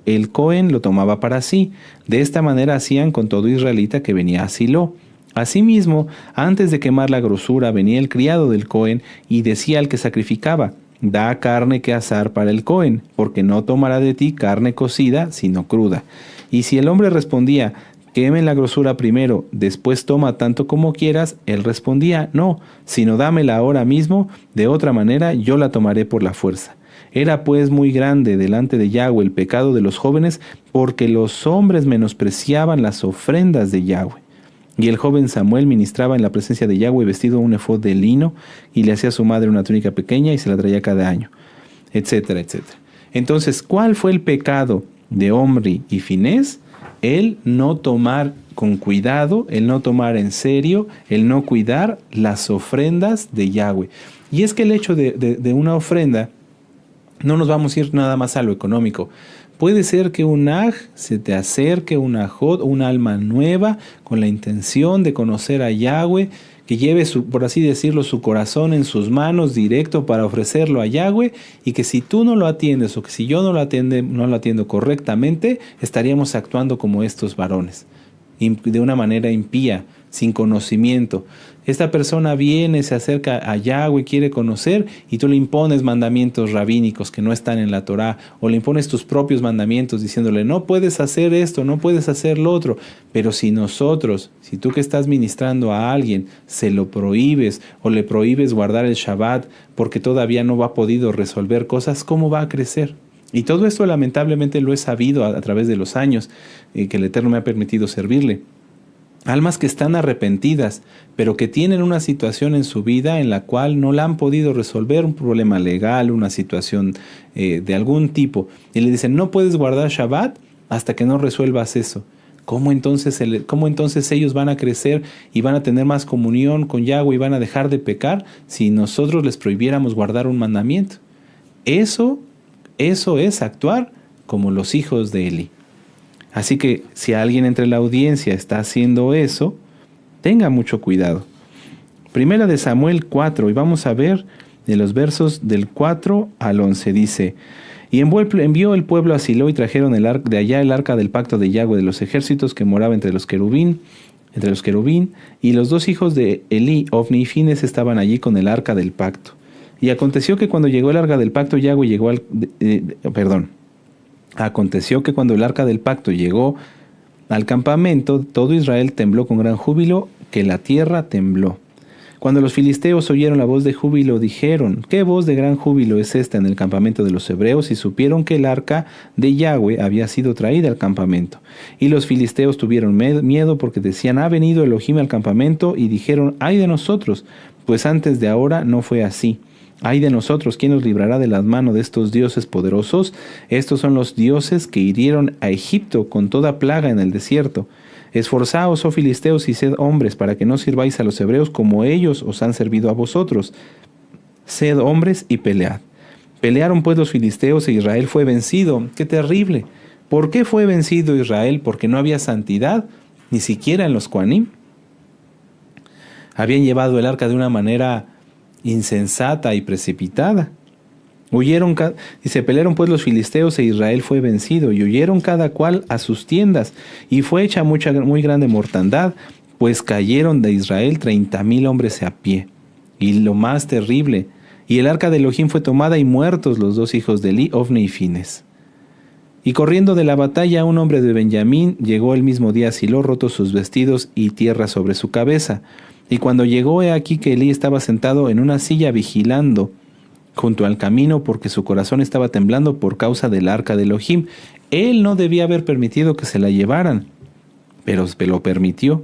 el Cohen lo tomaba para sí. De esta manera hacían con todo israelita que venía a Silo. Asimismo, antes de quemar la grosura, venía el criado del Cohen y decía al que sacrificaba, da carne que asar para el Cohen, porque no tomará de ti carne cocida, sino cruda. Y si el hombre respondía, quemen la grosura primero, después toma tanto como quieras, él respondía, no, sino dámela ahora mismo, de otra manera yo la tomaré por la fuerza. Era pues muy grande delante de Yahweh el pecado de los jóvenes, porque los hombres menospreciaban las ofrendas de Yahweh. Y el joven Samuel ministraba en la presencia de Yahweh vestido un efod de lino, y le hacía a su madre una túnica pequeña y se la traía cada año, etcétera, etcétera. Entonces, ¿cuál fue el pecado de Omri y Finés? El no tomar con cuidado, el no tomar en serio, el no cuidar las ofrendas de Yahweh. Y es que el hecho de una ofrenda, no nos vamos a ir nada más a lo económico. Puede ser que un aj se te acerque, un ajot, una alma nueva, con la intención de conocer a Yahweh, que lleve, por así decirlo, su corazón en sus manos directo para ofrecerlo a Yahweh, y que si tú no lo atiendes o que si yo no lo atiendo correctamente, estaríamos actuando como estos varones, de una manera impía, sin conocimiento. Esta persona viene, se acerca a Yahweh, quiere conocer, y tú le impones mandamientos rabínicos que no están en la Torá, o le impones tus propios mandamientos diciéndole, no puedes hacer esto, no puedes hacer lo otro. Pero si tú que estás ministrando a alguien, se lo prohíbes, o le prohíbes guardar el Shabbat, porque todavía no ha podido resolver cosas, ¿cómo va a crecer? Y todo esto lamentablemente lo he sabido a través de los años, que el Eterno me ha permitido servirle. Almas que están arrepentidas, pero que tienen una situación en su vida en la cual no la han podido resolver, un problema legal, una situación de algún tipo. Y le dicen, no puedes guardar Shabbat hasta que no resuelvas eso. ¿Cómo entonces ellos van a crecer y van a tener más comunión con Yahweh y van a dejar de pecar si nosotros les prohibiéramos guardar un mandamiento? Eso es actuar como los hijos de Eli. Así que si alguien entre la audiencia está haciendo eso, tenga mucho cuidado. 1 Samuel 4, y vamos a ver de los versos del 4 al 11, dice, y envió el pueblo a Silo y trajeron de allá el arca del pacto de Yahweh de los ejércitos que moraba entre los querubín, y los 2 hijos de Eli, Ofni y Finés, estaban allí con el arca del pacto. Y aconteció que cuando llegó el arca del pacto, Aconteció que cuando el arca del pacto llegó al campamento, todo Israel tembló con gran júbilo, que la tierra tembló. Cuando los filisteos oyeron la voz de júbilo, dijeron, ¿qué voz de gran júbilo es esta en el campamento de los hebreos? Y supieron que el arca de Yahweh había sido traída al campamento. Y los filisteos tuvieron miedo porque decían, ha venido Elohim al campamento, y dijeron, ay de nosotros, pues antes de ahora no fue así. Ay de nosotros, ¿quién nos librará de las manos de estos dioses poderosos? Estos son los dioses que hirieron a Egipto con toda plaga en el desierto. Esforzaos, oh filisteos, y sed hombres, para que no sirváis a los hebreos como ellos os han servido a vosotros. Sed hombres y pelead. Pelearon pues los filisteos e Israel fue vencido. ¡Qué terrible! ¿Por qué fue vencido Israel? Porque no había santidad, ni siquiera en los Coanim. Habían llevado el arca de una manera insensata y precipitada. Pelearon pues los filisteos e Israel fue vencido, y huyeron cada cual a sus tiendas, y fue hecha muy grande mortandad, pues cayeron de Israel 30,000 hombres a pie. Y lo más terrible, y el arca de Elohim fue tomada y muertos los 2 hijos de Eli, Ofni y Finés. Y corriendo de la batalla, un hombre de Benjamín llegó el mismo día a Silo, rotos sus vestidos y tierra sobre su cabeza. Y cuando llegó, he aquí que Elí estaba sentado en una silla vigilando junto al camino, porque su corazón estaba temblando por causa del arca de Elohim. Él no debía haber permitido que se la llevaran, pero lo permitió.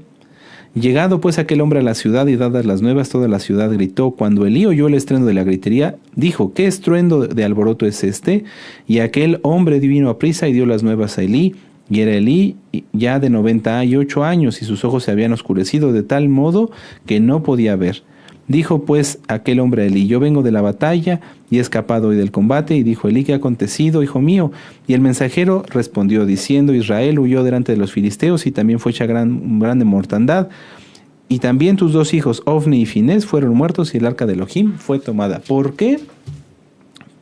Llegado pues aquel hombre a la ciudad y dadas las nuevas, toda la ciudad gritó. Cuando Elí oyó el estruendo de la gritería, dijo, ¿qué estruendo de alboroto es este? Y aquel hombre vino a prisa y dio las nuevas a Elí. Y era Elí ya de 98 años, y sus ojos se habían oscurecido de tal modo que no podía ver. Dijo pues aquel hombre a Elí: yo vengo de la batalla y he escapado hoy del combate. Y dijo Elí: ¿qué ha acontecido, hijo mío? Y el mensajero respondió diciendo: Israel huyó delante de los filisteos, y también fue hecha grande mortandad. Y también tus dos hijos, Ofni y Finés, fueron muertos, y el arca de Elohim fue tomada. ¿Por qué?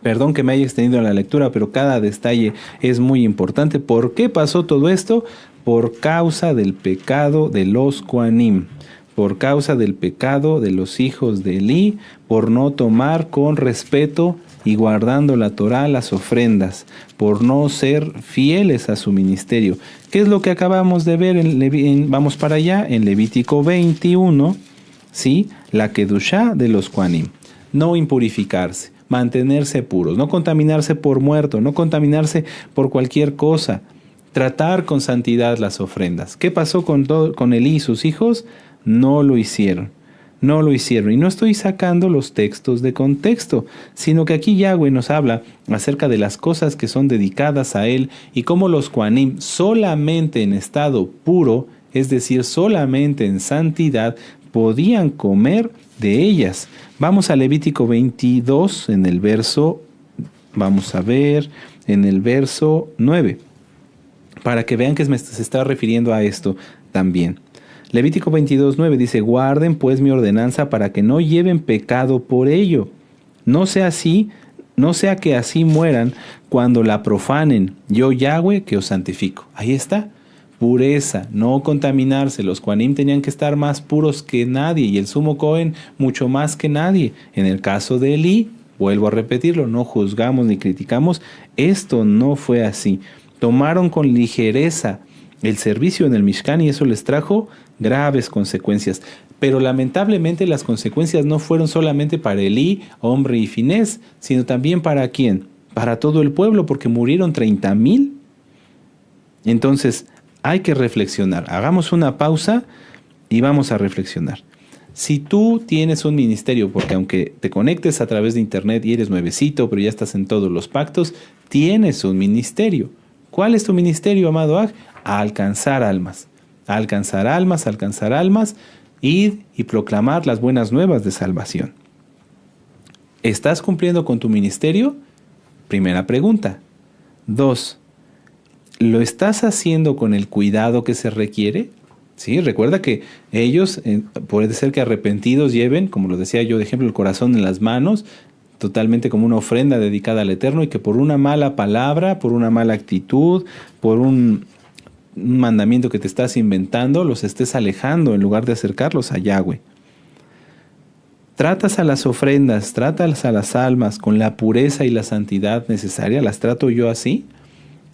Perdón que me haya extendido la lectura, pero cada detalle es muy importante. ¿Por qué pasó todo esto? Por causa del pecado de los Kohanim. Por causa del pecado de los hijos de Elí, por no tomar con respeto y guardando la Torá las ofrendas, por no ser fieles a su ministerio. ¿Qué es lo que acabamos de ver? Vamos para allá, en Levítico 21, ¿sí? La kedushá de los Kohanim. No impurificarse, mantenerse puros, no contaminarse por muerto, no contaminarse por cualquier cosa, tratar con santidad las ofrendas. ¿Qué pasó con Elí y sus hijos? No lo hicieron. No lo hicieron. Y no estoy sacando los textos de contexto, sino que aquí Yahweh nos habla acerca de las cosas que son dedicadas a Él y cómo los Kohanim solamente en estado puro, es decir, solamente en santidad, podían comer de ellas. Vamos a Levítico 22 en el verso, vamos a ver, en el verso 9, para que vean que se está refiriendo a esto también. Levítico 22:9 dice: guarden pues mi ordenanza para que no lleven pecado por ello. No sea que así mueran cuando la profanen. Yo, Yahweh, que os santifico. Ahí está. Pureza, no contaminarse. Los Kohanim tenían que estar más puros que nadie, y el sumo Cohen mucho más que nadie. En el caso de Elí, vuelvo a repetirlo, no juzgamos ni criticamos. Esto no fue así. Tomaron con ligereza el servicio en el Mishkan, y eso les trajo graves consecuencias. Pero lamentablemente las consecuencias no fueron solamente para Elí, Omri y Finés, sino también para ¿quién? Para todo el pueblo, porque murieron 30,000. Entonces hay que reflexionar. Hagamos una pausa y vamos a reflexionar. Si tú tienes un ministerio, porque aunque te conectes a través de internet y eres nuevecito, pero ya estás en todos los pactos, tienes un ministerio. ¿Cuál es tu ministerio, amado Aj? A alcanzar almas. Alcanzar almas, ir y proclamar las buenas nuevas de salvación. ¿Estás cumpliendo con tu ministerio? Primera pregunta. 2. ¿Lo estás haciendo con el cuidado que se requiere? Sí, recuerda que ellos, puede ser que arrepentidos lleven, como lo decía yo de ejemplo, el corazón en las manos, totalmente como una ofrenda dedicada al Eterno, y que por una mala palabra, por una mala actitud, por un mandamiento que te estás inventando, los estés alejando en lugar de acercarlos a Yahweh. ¿Tratas a las ofrendas, tratas a las almas con la pureza y la santidad necesaria? ¿Las trato yo así?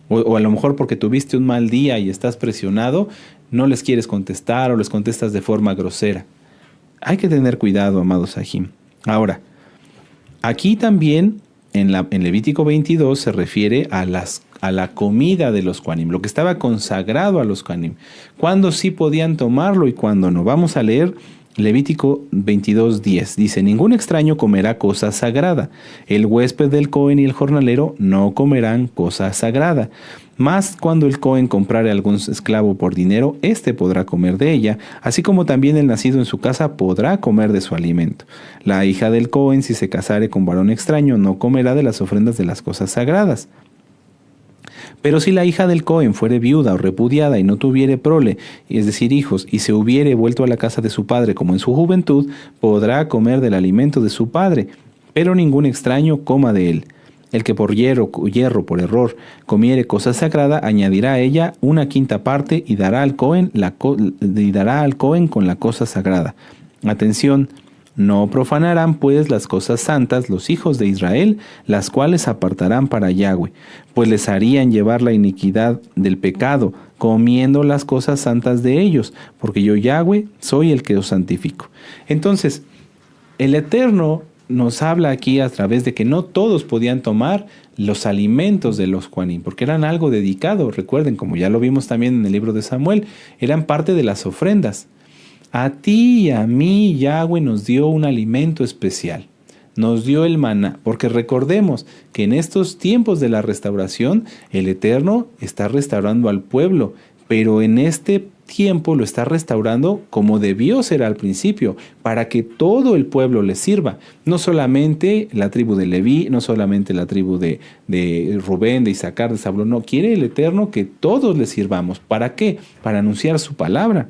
O a lo mejor porque tuviste un mal día y estás presionado, no les quieres contestar o les contestas de forma grosera. Hay que tener cuidado, amados Ajim. Ahora, aquí también en Levítico 22 se refiere a la comida de los Kohanim, lo que estaba consagrado a los Kohanim, cuándo sí podían tomarlo y cuándo no. Vamos a leer Levítico 22:10. Dice: ningún extraño comerá cosa sagrada. El huésped del Cohen y el jornalero no comerán cosa sagrada. Mas cuando el Cohen comprare algún esclavo por dinero, éste podrá comer de ella, así como también el nacido en su casa podrá comer de su alimento. La hija del Cohen, si se casare con varón extraño, no comerá de las ofrendas de las cosas sagradas. Pero si la hija del Cohen fuere viuda o repudiada y no tuviere prole, es decir, hijos, y se hubiere vuelto a la casa de su padre como en su juventud, podrá comer del alimento de su padre, pero ningún extraño coma de él. El que por hierro, por error, comiere cosa sagrada, añadirá a ella una quinta parte y dará al Cohen con la cosa sagrada. Atención. No profanarán pues las cosas santas los hijos de Israel, las cuales apartarán para Yahweh, pues les harían llevar la iniquidad del pecado, comiendo las cosas santas de ellos, porque yo, Yahweh, soy el que os santifico. Entonces, el Eterno nos habla aquí a través de que no todos podían tomar los alimentos de los Kohanim, porque eran algo dedicado. Recuerden, como ya lo vimos también en el libro de Samuel, eran parte de las ofrendas. A ti y a mí Yahweh nos dio un alimento especial. nos dio el maná, porque recordemos que en estos tiempos de la restauración, el Eterno está restaurando al pueblo, pero en este tiempo lo está restaurando como debió ser al principio, para que todo el pueblo le sirva, no solamente la tribu de Leví, no solamente la tribu de Rubén, de Isaacar, de Zabulón, no, quiere el Eterno que todos le sirvamos. ¿Para qué? Para anunciar su palabra.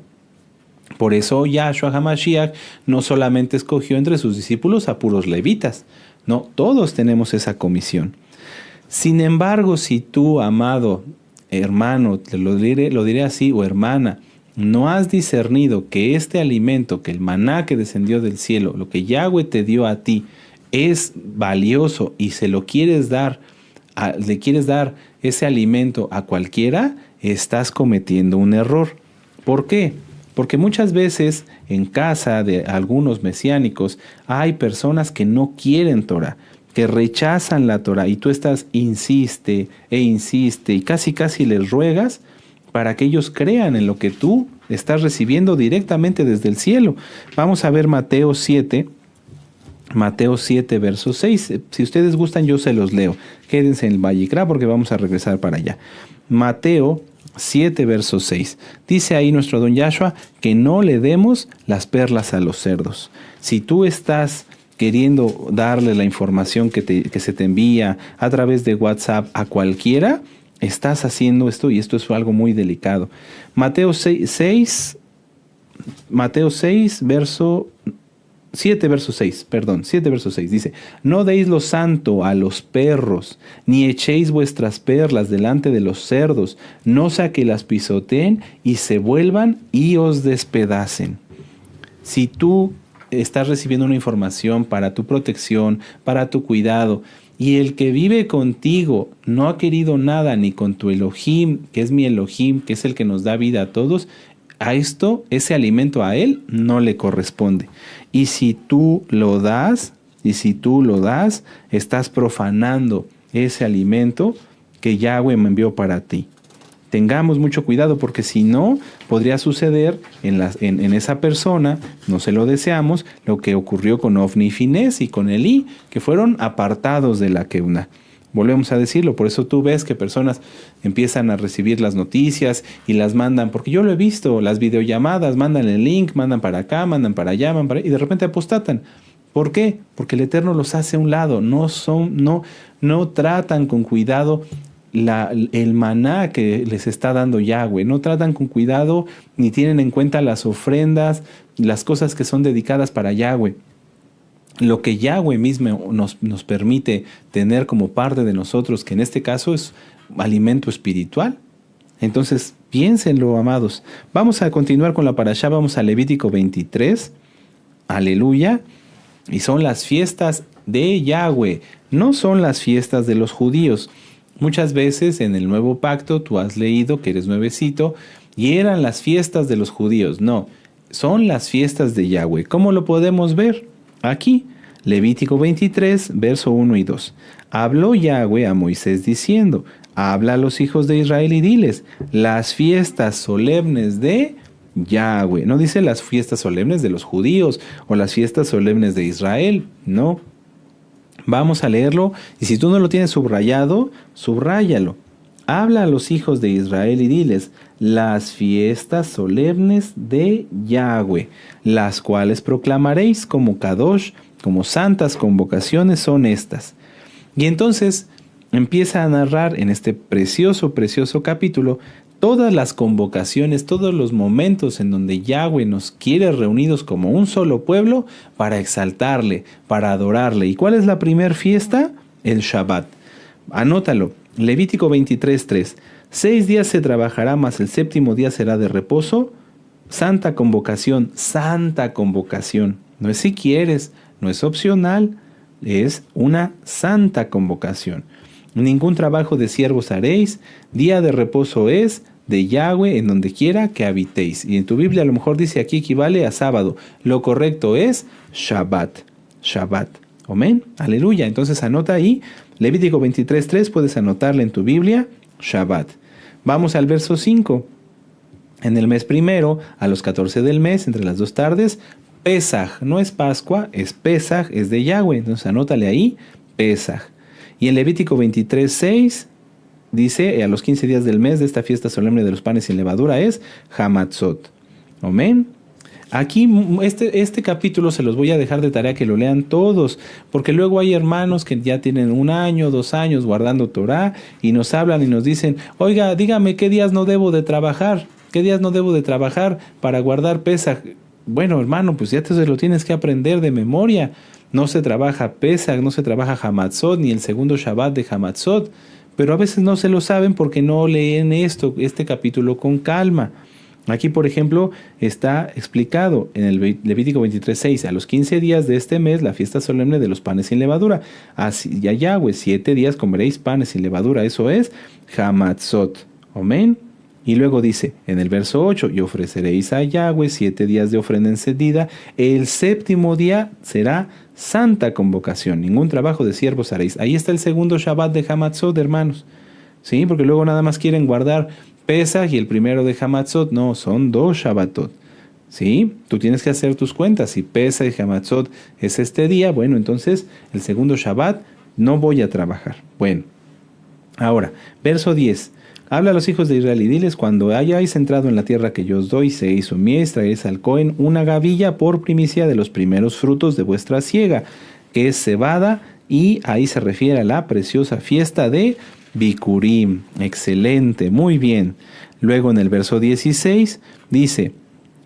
Por eso Yahshua HaMashiach no solamente escogió entre sus discípulos a puros levitas, no, todos tenemos esa comisión. Sin embargo, si tú, amado hermano, lo diré así, o hermana, no has discernido que este alimento, que el maná que descendió del cielo, lo que Yahweh te dio a ti, es valioso y se lo quieres dar, le quieres dar ese alimento a cualquiera, estás cometiendo un error. ¿Por qué? Porque muchas veces en casa de algunos mesiánicos hay personas que no quieren Torah, que rechazan la Torah, y tú insiste y casi les ruegas para que ellos crean en lo que tú estás recibiendo directamente desde el cielo. Vamos a ver Mateo 7, verso 6. Si ustedes gustan, yo se los leo. Quédense en el Vayikra porque vamos a regresar para allá. Mateo 7, verso 6. Dice ahí nuestro don Yahshua que no le demos las perlas a los cerdos. Si tú estás queriendo darle la información que se te envía a través de WhatsApp a cualquiera, estás haciendo esto, y esto es algo muy delicado. Mateo 6, verso 7, verso 6, dice: no deis lo santo a los perros, ni echéis vuestras perlas delante de los cerdos, no sea que las pisoteen y se vuelvan y os despedacen. Si tú estás recibiendo una información para tu protección, para tu cuidado, y el que vive contigo no ha querido nada ni con tu Elohim, que es mi Elohim, que es el que nos da vida a todos, ese alimento a él no le corresponde. Y si tú lo das, estás profanando ese alimento que Yahweh me envió para ti. Tengamos mucho cuidado, porque si no, podría suceder en esa persona, no se lo deseamos, lo que ocurrió con Ofni y Finés y con Elí, que fueron apartados de la Keuná. Volvemos a decirlo, por eso tú ves que personas empiezan a recibir las noticias y las mandan, porque yo lo he visto, las videollamadas, mandan el link, mandan para acá, mandan para allá, y de repente apostatan. ¿Por qué? Porque el Eterno los hace a un lado, no tratan con cuidado el maná que les está dando Yahweh, no tratan con cuidado ni tienen en cuenta las ofrendas, las cosas que son dedicadas para Yahweh. Lo que Yahweh mismo nos permite tener como parte de nosotros, que en este caso es alimento espiritual. Entonces, piénsenlo, amados. Vamos a continuar con la parashá, vamos a Levítico 23, aleluya, y son las fiestas de Yahweh, no son las fiestas de los judíos. Muchas veces en el Nuevo Pacto tú has leído, que eres nuevecito, y eran las fiestas de los judíos. No, son las fiestas de Yahweh. ¿Cómo lo podemos ver? Aquí, Levítico 23, verso 1 y 2. Habló Yahweh a Moisés diciendo: habla a los hijos de Israel y diles, las fiestas solemnes de Yahweh. No dice las fiestas solemnes de los judíos o las fiestas solemnes de Israel, no. Vamos a leerlo, y si tú no lo tienes subrayado, subráyalo. Habla a los hijos de Israel y diles, las fiestas solemnes de Yahweh, las cuales proclamaréis como Kadosh, como santas convocaciones son estas. Y entonces empieza a narrar en este precioso capítulo todas las convocaciones, todos los momentos en donde Yahweh nos quiere reunidos como un solo pueblo para exaltarle, para adorarle. ¿Y cuál es la primer fiesta? El Shabbat. Anótalo. Levítico 23:3. 6 días se trabajará, mas el séptimo día será de reposo. Santa convocación, santa convocación. No es si quieres, no es opcional, es una santa convocación. Ningún trabajo de siervos haréis, día de reposo es de Yahweh en donde quiera que habitéis. Y en tu Biblia a lo mejor dice aquí equivale a sábado. Lo correcto es Shabbat. Shabbat. Amén. Aleluya. Entonces anota ahí, Levítico 23:3, puedes anotarle en tu Biblia, Shabbat. Vamos al verso 5. En el mes primero, a los 14 del mes, entre las 2 tardes, Pesaj, no es Pascua, es Pesaj, es de Yahweh. Entonces anótale ahí, Pesaj. Y en Levítico 23:6 dice, a los 15 días del mes de esta fiesta solemne de los panes sin levadura es Hamatzot. Amén. Aquí este capítulo se los voy a dejar de tarea que lo lean todos, porque luego hay hermanos que ya tienen 1 año, 2 años guardando Torah y nos hablan y nos dicen, oiga, dígame qué días no debo de trabajar, qué días no debo de trabajar para guardar Pesaj. Bueno, hermano, pues ya te lo tienes que aprender de memoria. No se trabaja Pesaj, no se trabaja Hamatzot, ni el segundo Shabbat de Hamatzot, pero a veces no se lo saben porque no leen este capítulo con calma. Aquí, por ejemplo, está explicado en el Levítico 23:6, a los 15 días de este mes, la fiesta solemne de los panes sin levadura. Así, a Yahweh, 7 días comeréis panes sin levadura, eso es Hamatzot. Amén. Y luego dice, en el verso 8, y ofreceréis a Yahweh 7 días de ofrenda encendida, el 7º día será santa convocación, ningún trabajo de siervos haréis. Ahí está el segundo Shabbat de Hamatzot, hermanos. Sí, porque luego nada más quieren guardar Pesaj y el primero de Hamatzot. No, son 2 Shabbatot. ¿Sí? Tú tienes que hacer tus cuentas. Si Pesaj y Hamatzot es este día, bueno, entonces el segundo Shabbat no voy a trabajar. Bueno, ahora, verso 10. Habla a los hijos de Israel y diles, cuando hayáis entrado en la tierra que yo os doy, seis o mies, traeréis al Cohen una gavilla por primicia de los primeros frutos de vuestra siega, que es cebada, y ahí se refiere a la preciosa fiesta de Bikurim. Excelente, muy bien. Luego en el verso 16 dice,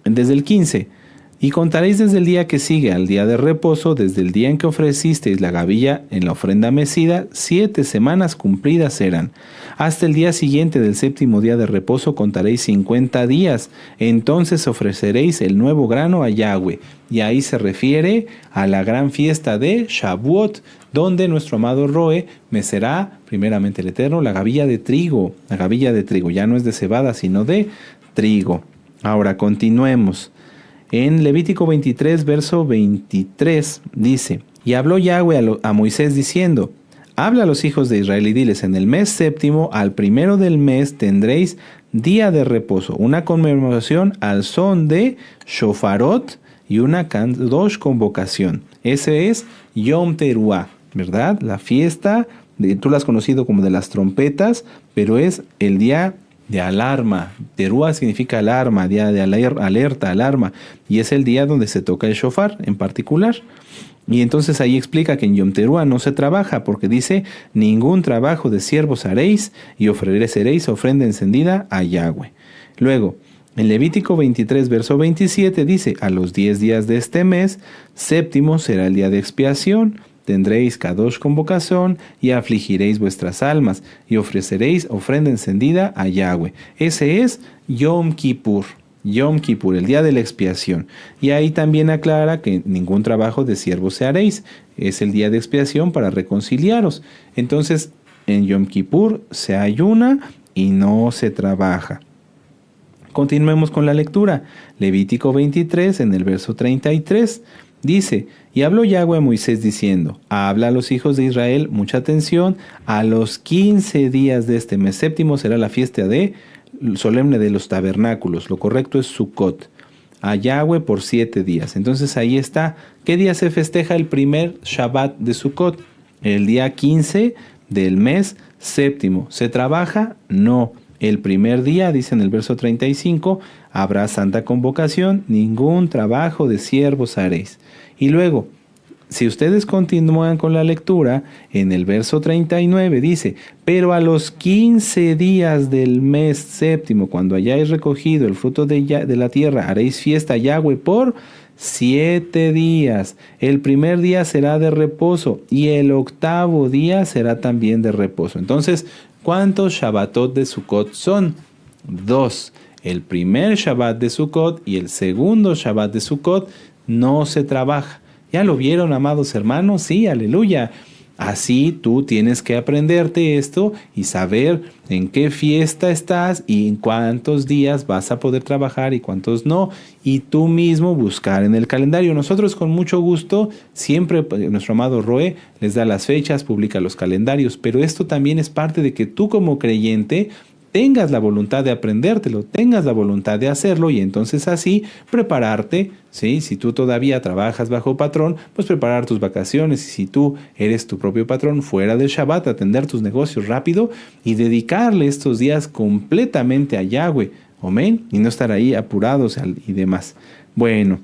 desde el 15, y contaréis desde el día que sigue al día de reposo, desde el día en que ofrecisteis la gavilla en la ofrenda mecida, 7 semanas cumplidas serán. Hasta el día siguiente del 7º día de reposo contaréis 50 días. Entonces ofreceréis el nuevo grano a Yahweh. Y ahí se refiere a la gran fiesta de Shavuot, donde nuestro amado Roe mecerá, primeramente el Eterno, la gavilla de trigo. La gavilla de trigo ya no es de cebada, sino de trigo. Ahora continuemos. En Levítico 23, verso 23, dice, y habló Yahweh a Moisés diciendo, habla a los hijos de Israel y diles, en el mes 7º, al 1 del mes, tendréis día de reposo, una conmemoración al son de shofarot y una kadosh convocación. Ese es Yom Teruah, ¿verdad? La fiesta, tú la has conocido como de las trompetas, pero es el día de alarma. Teruah significa alarma, día de alerta, alarma, y es el día donde se toca el shofar en particular. Y entonces ahí explica que en Yom Teruah no se trabaja, porque dice, ningún trabajo de siervos haréis, y ofreceréis ofrenda encendida a Yahweh. Luego, en Levítico 23, verso 27 dice, a los 10 días de este mes, 7º será el día de expiación, tendréis kadosh convocación y afligiréis vuestras almas y ofreceréis ofrenda encendida a Yahweh. Ese es Yom Kippur. Yom Kippur, el día de la expiación. Y ahí también aclara que ningún trabajo de siervos se haréis. Es el día de expiación para reconciliaros. Entonces, en Yom Kippur se ayuna y no se trabaja. Continuemos con la lectura. Levítico 23, en el verso 33. Dice, y habló Yahweh a Moisés diciendo, habla a los hijos de Israel, mucha atención, a los 15 días de este mes 7º será la fiesta solemne de los tabernáculos, lo correcto es Sukkot, a Yahweh por 7 días. Entonces ahí está, ¿qué día se festeja el primer Shabbat de Sukkot? El día 15 del mes 7º. ¿Se trabaja? No. El primer día, dice en el verso 35, habrá santa convocación, ningún trabajo de siervos haréis. Y luego, si ustedes continúan con la lectura, en el verso 39 dice, pero a los 15 días del mes 7º, cuando hayáis recogido el fruto de la tierra, haréis fiesta a Yahweh por 7 días. El primer día será de reposo y el 8º día será también de reposo. Entonces, ¿cuántos Shabbatot de Sukkot son? 2. El primer Shabbat de Sukkot y el segundo Shabbat de Sukkot no se trabaja. ¿Ya lo vieron, amados hermanos? Sí, aleluya. Así tú tienes que aprenderte esto y saber en qué fiesta estás y en cuántos días vas a poder trabajar y cuántos no. Y tú mismo buscar en el calendario. Nosotros con mucho gusto, siempre nuestro amado Roe les da las fechas, publica los calendarios. Pero esto también es parte de que tú como creyente tengas la voluntad de aprendértelo, tengas la voluntad de hacerlo y entonces así prepararte, ¿sí? Si tú todavía trabajas bajo patrón, pues preparar tus vacaciones y si tú eres tu propio patrón fuera del Shabbat, atender tus negocios rápido y dedicarle estos días completamente a Yahweh, amén, y no estar ahí apurados y demás. Bueno,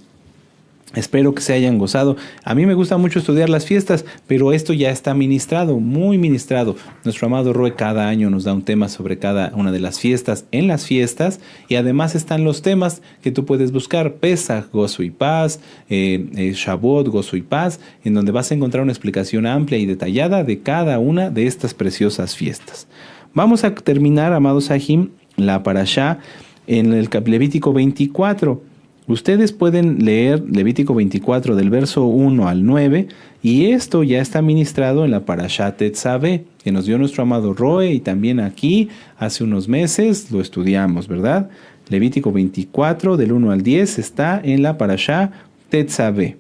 espero que se hayan gozado. A mí me gusta mucho estudiar las fiestas, pero esto ya está ministrado, muy ministrado. Nuestro amado Roe cada año nos da un tema sobre cada una de las fiestas en las fiestas y además están los temas que tú puedes buscar, Pesaj, gozo y paz, Shavuot, gozo y paz, en donde vas a encontrar una explicación amplia y detallada de cada una de estas preciosas fiestas. Vamos a terminar, amados Sahim, la parashá en el Levítico 24. Ustedes pueden leer Levítico 24 del verso 1 al 9 y esto ya está ministrado en la parashá Tetzaveh que nos dio nuestro amado Roe y también aquí hace unos meses lo estudiamos, ¿verdad? Levítico 24 del 1 al 10 está en la parashá Tetzaveh.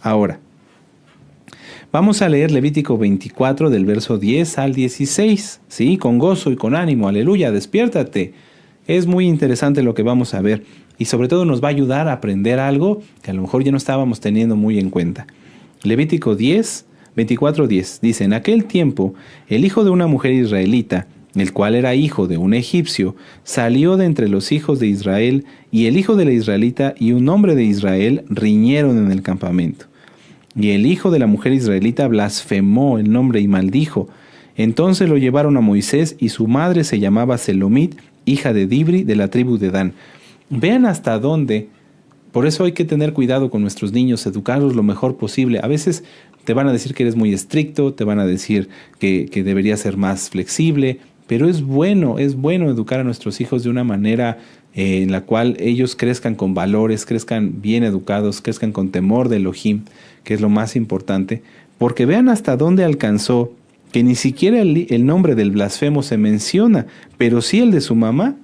Ahora, vamos a leer Levítico 24 del verso 10 al 16, ¿sí? Con gozo y con ánimo, aleluya, despiértate. Es muy interesante lo que vamos a ver y sobre todo nos va a ayudar a aprender algo que a lo mejor ya no estábamos teniendo muy en cuenta. Levítico 24:10 dice, en aquel tiempo el hijo de una mujer israelita, el cual era hijo de un egipcio, salió de entre los hijos de Israel y el hijo de la israelita y un hombre de Israel riñeron en el campamento. Y el hijo de la mujer israelita blasfemó el nombre y maldijo. Entonces lo llevaron a Moisés y su madre se llamaba Selomit, hija de Dibri de la tribu de Dan. Vean hasta dónde, por eso hay que tener cuidado con nuestros niños, educarlos lo mejor posible. A veces te van a decir que eres muy estricto, te van a decir que deberías ser más flexible, pero es bueno educar a nuestros hijos de una manera en la cual ellos crezcan con valores, crezcan bien educados, crezcan con temor de Elohim, que es lo más importante, porque vean hasta dónde alcanzó, que ni siquiera el nombre del blasfemo se menciona, pero sí el de su mamá.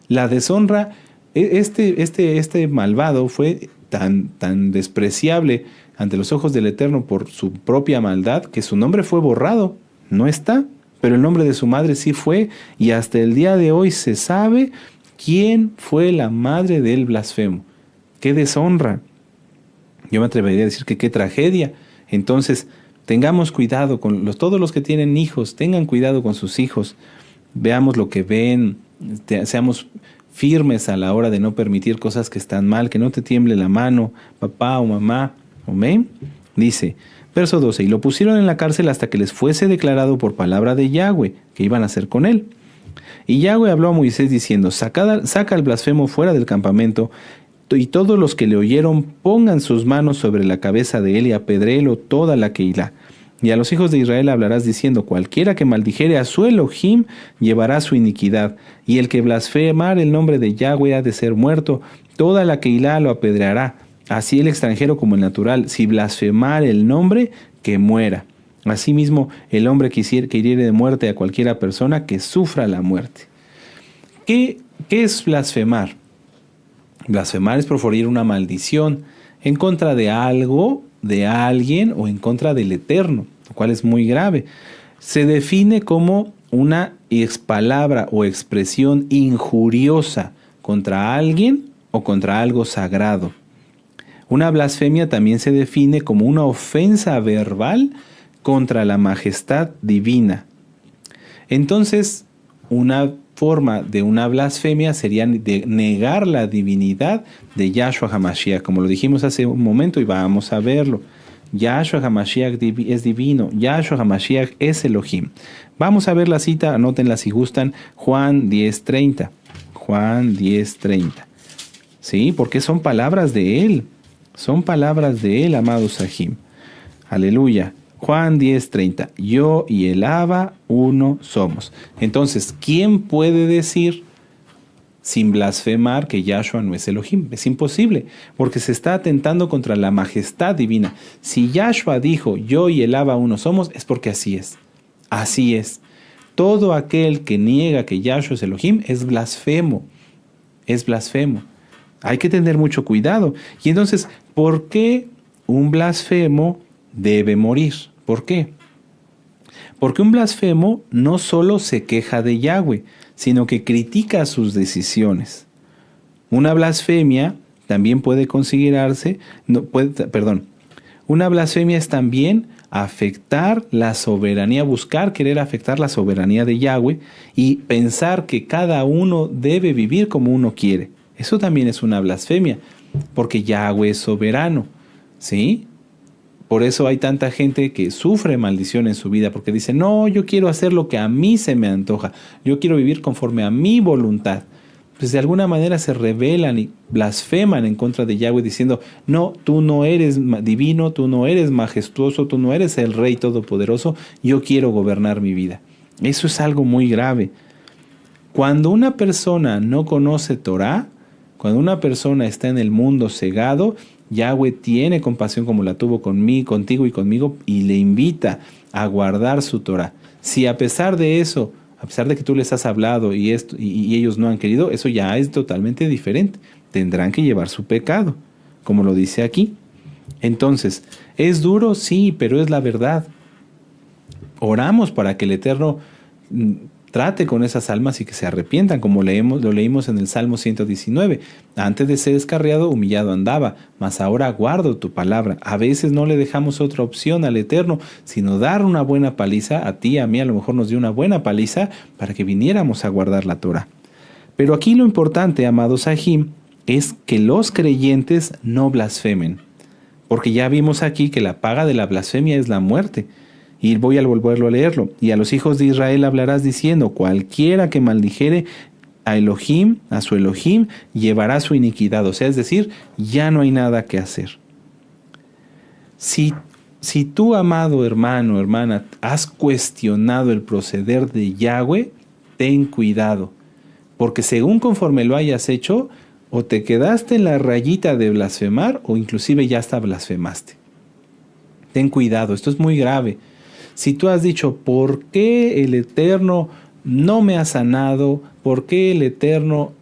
La deshonra, este malvado fue tan despreciable ante los ojos del Eterno por su propia maldad, que su nombre fue borrado, no está, pero el nombre de su madre sí fue, y hasta el día de hoy se sabe quién fue la madre del blasfemo. ¡Qué deshonra! Yo me atrevería a decir que qué tragedia. Entonces, tengamos cuidado con todos los que tienen hijos, tengan cuidado con sus hijos, veamos lo que ven, seamos firmes a la hora de no permitir cosas que están mal, que no te tiemble la mano, papá o mamá. Amén. Dice, verso 12, y lo pusieron en la cárcel hasta que les fuese declarado por palabra de Yahweh que iban a hacer con él. Y Yahweh habló a Moisés diciendo, saca al blasfemo fuera del campamento, y todos los que le oyeron pongan sus manos sobre la cabeza de él y apedréelo toda la Keilah. Y a los hijos de Israel hablarás diciendo, cualquiera que maldijere a su Elohim llevará su iniquidad, y el que blasfemar el nombre de Yahweh ha de ser muerto, toda la Keilah lo apedreará, así el extranjero como el natural, si blasfemar el nombre, que muera. Asimismo, el hombre que hiriere de muerte a cualquiera persona, que sufra la muerte. ¿Qué es blasfemar? Blasfemar es proferir una maldición en contra de algo, de alguien o en contra del Eterno, lo cual es muy grave. Se define como una expalabra o expresión injuriosa contra alguien o contra algo sagrado. Una blasfemia también se define como una ofensa verbal contra la majestad divina. Entonces, una forma de una blasfemia sería de negar la divinidad de Yahshua HaMashiach, como lo dijimos hace un momento y vamos a verlo. Yahshua HaMashiach es divino, Yahshua HaMashiach es Elohim. Vamos a ver la cita, anótenla si gustan, Juan 10:30. Juan 10:30. Sí, porque son palabras de él, amados Sahim. Aleluya. Juan 10:30, yo y el Abba uno somos. Entonces, ¿quién puede decir sin blasfemar que Yahshua no es Elohim? Es imposible, porque se está atentando contra la majestad divina. Si Yahshua dijo, yo y el Abba uno somos, es porque así es. Así es. Todo aquel que niega que Yahshua es Elohim es blasfemo. Es blasfemo. Hay que tener mucho cuidado. Y entonces, ¿por qué un blasfemo debe morir? ¿Por qué? Porque un blasfemo no solo se queja de Yahweh, sino que critica sus decisiones. Una blasfemia también puede considerarse, una blasfemia es también afectar la soberanía, buscar querer afectar la soberanía de Yahweh y pensar que cada uno debe vivir como uno quiere. Eso también es una blasfemia, porque Yahweh es soberano, ¿sí? Por eso hay tanta gente que sufre maldición en su vida, porque dice, no, yo quiero hacer lo que a mí se me antoja, yo quiero vivir conforme a mi voluntad. Pues de alguna manera se rebelan y blasfeman en contra de Yahweh diciendo, no, tú no eres divino, tú no eres majestuoso, tú no eres el Rey Todopoderoso, yo quiero gobernar mi vida. Eso es algo muy grave. Cuando una persona no conoce Torah, cuando una persona está en el mundo cegado, Yahweh tiene compasión como la tuvo contigo y conmigo y le invita a guardar su Torah. Si a pesar de eso, a pesar de que tú les has hablado y ellos no han querido, eso ya es totalmente diferente. Tendrán que llevar su pecado, como lo dice aquí. Entonces, ¿es duro? Sí, pero es la verdad. Oramos para que el Eterno trate con esas almas y que se arrepientan, como lo leímos en el Salmo 119. Antes de ser descarriado, humillado andaba, mas ahora guardo tu palabra. A veces no le dejamos otra opción al Eterno, sino dar una buena paliza. A ti, a mí, a lo mejor nos dio una buena paliza para que viniéramos a guardar la Torah. Pero aquí lo importante, amados Sahim, es que los creyentes no blasfemen. Porque ya vimos aquí que la paga de la blasfemia es la muerte. Y voy a volverlo a leerlo. Y a los hijos de Israel hablarás diciendo, cualquiera que maldijere a Elohim, a su Elohim, llevará su iniquidad. O sea, es decir, ya no hay nada que hacer. Si tú, amado hermano, hermana, has cuestionado el proceder de Yahweh, ten cuidado. Porque según conforme lo hayas hecho, o te quedaste en la rayita de blasfemar, o inclusive ya hasta blasfemaste. Ten cuidado, esto es muy grave. Si tú has dicho, ¿por qué el Eterno no me ha sanado? ¿Por qué el Eterno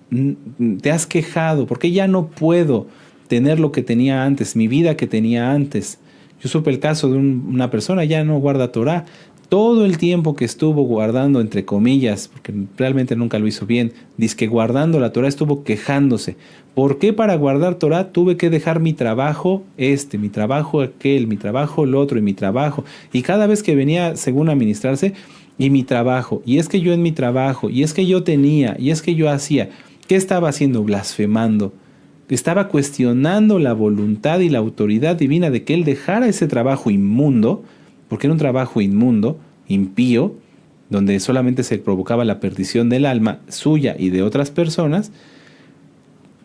te has quejado? ¿Por qué ya no puedo tener lo que tenía antes, mi vida que tenía antes? Yo supe el caso de una persona, ya no guarda Torah. Todo el tiempo que estuvo guardando, entre comillas, porque realmente nunca lo hizo bien, dice que guardando la Torah estuvo quejándose. ¿Por qué para guardar Torah tuve que dejar mi trabajo mi trabajo aquel, mi trabajo el otro y mi trabajo? Y cada vez que venía, según a ministrarse, y mi trabajo, y es que yo en mi trabajo, y es que yo tenía, y es que yo hacía, ¿qué estaba haciendo? Blasfemando. Estaba cuestionando la voluntad y la autoridad divina de que él dejara ese trabajo inmundo, porque era un trabajo inmundo, impío, donde solamente se provocaba la perdición del alma suya y de otras personas,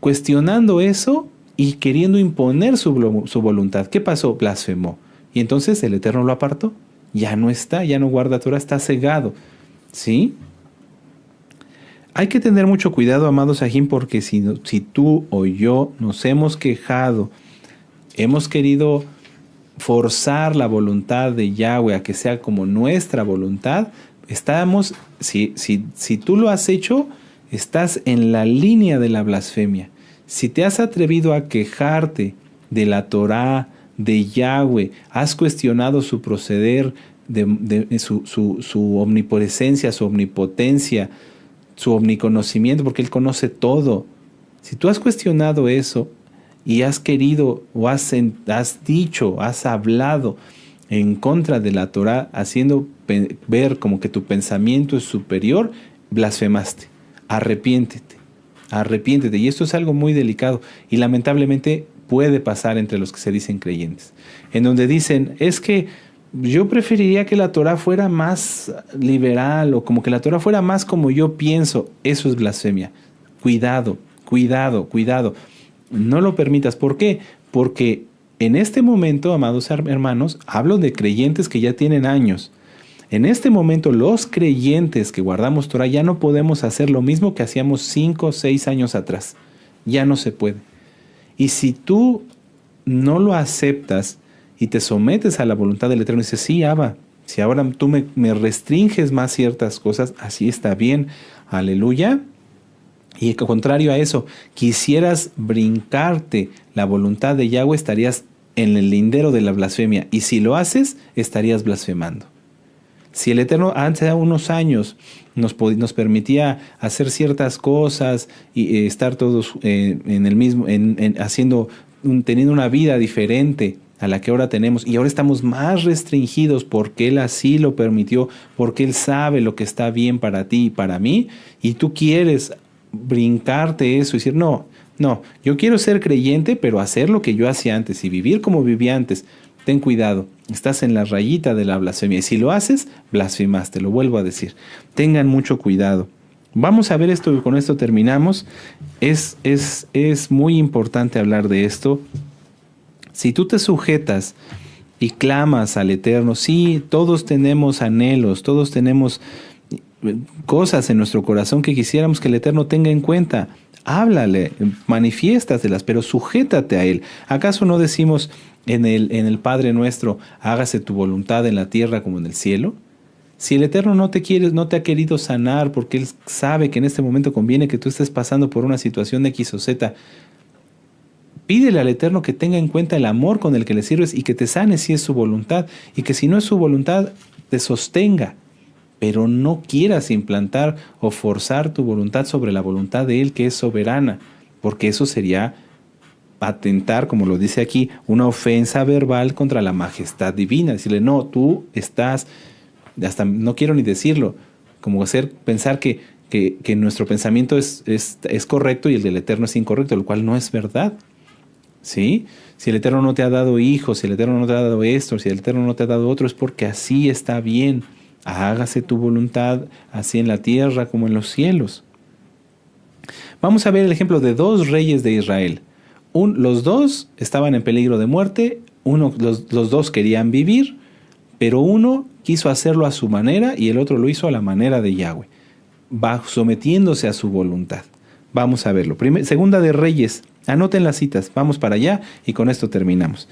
cuestionando eso y queriendo imponer su voluntad. ¿Qué pasó? Blasfemó. Y entonces el Eterno lo apartó. Ya no está, ya no guarda Torah, está cegado. ¿Sí? Hay que tener mucho cuidado, amados Sahim, porque si tú o yo nos hemos quejado, hemos querido forzar la voluntad de Yahweh a que sea como nuestra voluntad, si tú lo has hecho, estás en la línea de la blasfemia. Si te has atrevido a quejarte de la Torah, de Yahweh, has cuestionado su proceder, su omnipresencia, su omnipotencia, su omniconocimiento, porque Él conoce todo. Si tú has cuestionado eso, y has querido o has dicho, has hablado en contra de la Torah, haciendo ver como que tu pensamiento es superior, blasfemaste. Arrepiéntete. Y esto es algo muy delicado y lamentablemente puede pasar entre los que se dicen creyentes, en donde dicen, es que yo preferiría que la Torah fuera más liberal o como que la Torah fuera más como yo pienso. Eso es blasfemia. Cuidado. No lo permitas. ¿Por qué? Porque en este momento, amados hermanos, hablo de creyentes que ya tienen años. En este momento, los creyentes que guardamos Torah ya no podemos hacer lo mismo que hacíamos 5 o 6 años atrás. Ya no se puede. Y si tú no lo aceptas y te sometes a la voluntad del Eterno y dices, sí, Abba, si ahora tú me restringes más ciertas cosas, así está bien. Aleluya. Y contrario a eso, quisieras brincarte la voluntad de Yahweh, estarías en el lindero de la blasfemia. Y si lo haces, estarías blasfemando. Si el Eterno hace unos años nos permitía hacer ciertas cosas y estar todos en el mismo, teniendo una vida diferente a la que ahora tenemos, y ahora estamos más restringidos porque Él así lo permitió, porque Él sabe lo que está bien para ti y para mí, y tú quieres brincarte eso y decir, no, yo quiero ser creyente, pero hacer lo que yo hacía antes y vivir como vivía antes. Ten cuidado, estás en la rayita de la blasfemia, y si lo haces, blasfemaste, lo vuelvo a decir. Tengan mucho cuidado. Vamos a ver esto, y con esto terminamos. Es muy importante hablar de esto. Si tú te sujetas y clamas al Eterno, sí, todos tenemos anhelos, todos tenemos cosas en nuestro corazón que quisiéramos que el Eterno tenga en cuenta. Háblale, manifiéstatelas, pero sujétate a Él. ¿Acaso no decimos en el Padre Nuestro, hágase tu voluntad en la tierra como en el cielo? Si el Eterno no te ha querido sanar porque Él sabe que en este momento conviene que tú estés pasando por una situación de X o Z, pídele al Eterno que tenga en cuenta el amor con el que le sirves y que te sane si es su voluntad, y que si no es su voluntad, te sostenga. Pero no quieras implantar o forzar tu voluntad sobre la voluntad de Él, que es soberana, porque eso sería atentar, como lo dice aquí, una ofensa verbal contra la majestad divina. Decirle, no, tú estás, hasta no quiero ni decirlo, como pensar que nuestro pensamiento es correcto y el del Eterno es incorrecto, lo cual no es verdad. ¿Sí? Si el Eterno no te ha dado hijos, si el Eterno no te ha dado esto, si el Eterno no te ha dado otro, es porque así está bien. Hágase tu voluntad, así en la tierra como en los cielos. Vamos a ver el ejemplo de dos reyes de Israel. Los dos estaban en peligro de muerte, los dos querían vivir, pero uno quiso hacerlo a su manera y el otro lo hizo a la manera de Yahweh, sometiéndose a su voluntad. Vamos a verlo. Segunda de Reyes, anoten las citas, vamos para allá y con esto terminamos.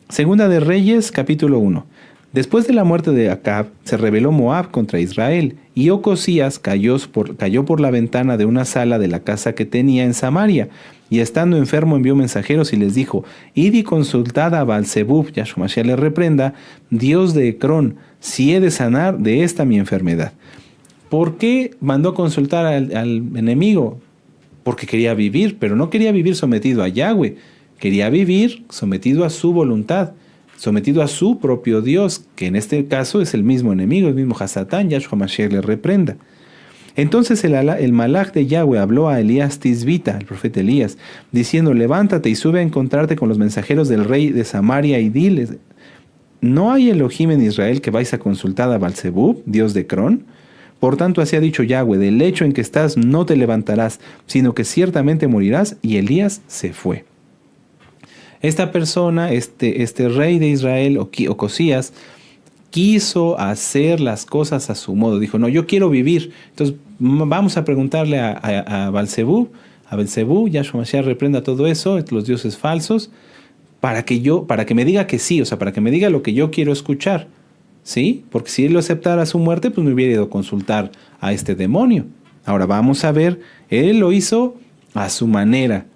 Segunda de Reyes, capítulo 1. Después de la muerte de Acab, se rebeló Moab contra Israel, y Ocosías cayó por la ventana de una sala de la casa que tenía en Samaria, y estando enfermo envió mensajeros y les dijo, id y consultad a Baal-Zebub, Yahshua Mashiach le reprenda, Dios de Ecrón, si he de sanar de esta mi enfermedad. ¿Por qué mandó consultar al enemigo? Porque quería vivir, pero no quería vivir sometido a Yahweh, quería vivir sometido a su voluntad, sometido a su propio Dios, que en este caso es el mismo enemigo, el mismo Hasatán, Yahshua Mashiach le reprenda. Entonces el malach de Yahweh habló a Elías Tisbita, el profeta Elías, diciendo, levántate y sube a encontrarte con los mensajeros del rey de Samaria y diles, ¿no hay Elohim en Israel que vais a consultar a Baal-Zebub, Dios de Ecrón? Por tanto, así ha dicho Yahweh, del lecho en que estás no te levantarás, sino que ciertamente morirás. Y Elías se fue. Esta persona, este rey de Israel, Ocosías, quiso hacer las cosas a su modo. Dijo, no, yo quiero vivir. Entonces, vamos a preguntarle a Baal-Zebub, Yahshua Mashiach reprenda todo eso, los dioses falsos, para que me diga que sí, o sea, para que me diga lo que yo quiero escuchar. ¿Sí? Porque si él lo aceptara su muerte, pues me hubiera ido a consultar a este demonio. Ahora vamos a ver, él lo hizo a su manera,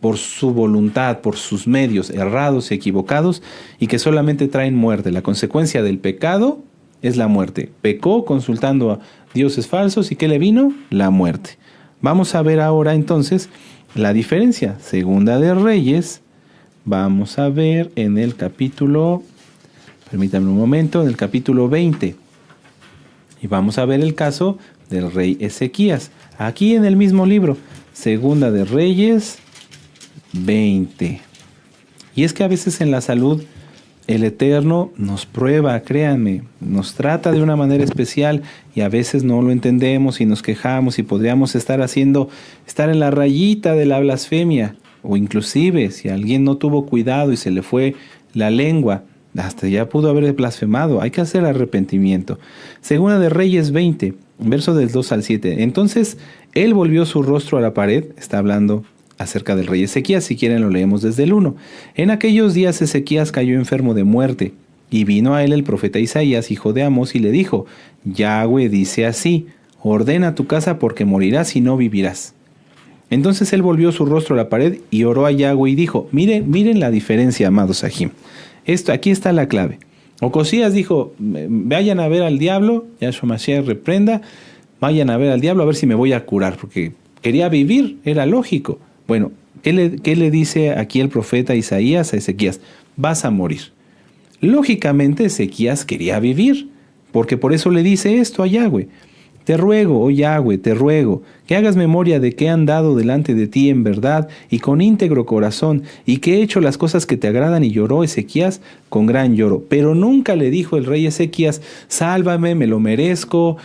por su voluntad, por sus medios errados y equivocados, y que solamente traen muerte. La consecuencia del pecado es la muerte. Pecó consultando a dioses falsos, ¿y qué le vino? La muerte. Vamos a ver ahora entonces la diferencia. Segunda de Reyes, vamos a ver en el capítulo, permítanme un momento, en el capítulo 20. Y vamos a ver el caso del rey Ezequías. Aquí en el mismo libro, Segunda de Reyes 20. Y es que a veces en la salud el Eterno nos prueba, créanme, nos trata de una manera especial y a veces no lo entendemos y nos quejamos y podríamos estar en la rayita de la blasfemia, o inclusive si alguien no tuvo cuidado y se le fue la lengua, hasta ya pudo haber blasfemado. Hay que hacer arrepentimiento. Segunda de Reyes 20, verso del 2 al 7. Entonces él volvió su rostro a la pared, está hablando acerca del rey Ezequías, si quieren lo leemos desde el 1. En aquellos días Ezequías cayó enfermo de muerte, y vino a él el profeta Isaías, hijo de Amós, y le dijo, Yahweh dice así, ordena tu casa porque morirás y no vivirás. Entonces él volvió su rostro a la pared y oró a Yahweh y dijo, miren la diferencia, amados Sahim. Aquí está la clave. Ocosías dijo, vayan a ver al diablo, Yahshua Mashiach reprenda, vayan a ver al diablo a ver si me voy a curar, porque quería vivir, era lógico. Bueno, ¿qué le dice aquí el profeta Isaías a Ezequías? Vas a morir. Lógicamente Ezequías quería vivir, porque por eso le dice esto a Yahweh. Te ruego, oh Yahweh, te ruego, que hagas memoria de que he andado delante de ti en verdad y con íntegro corazón, y que he hecho las cosas que te agradan. Y lloró Ezequías con gran lloro. Pero nunca le dijo el rey Ezequías, sálvame, me lo merezco,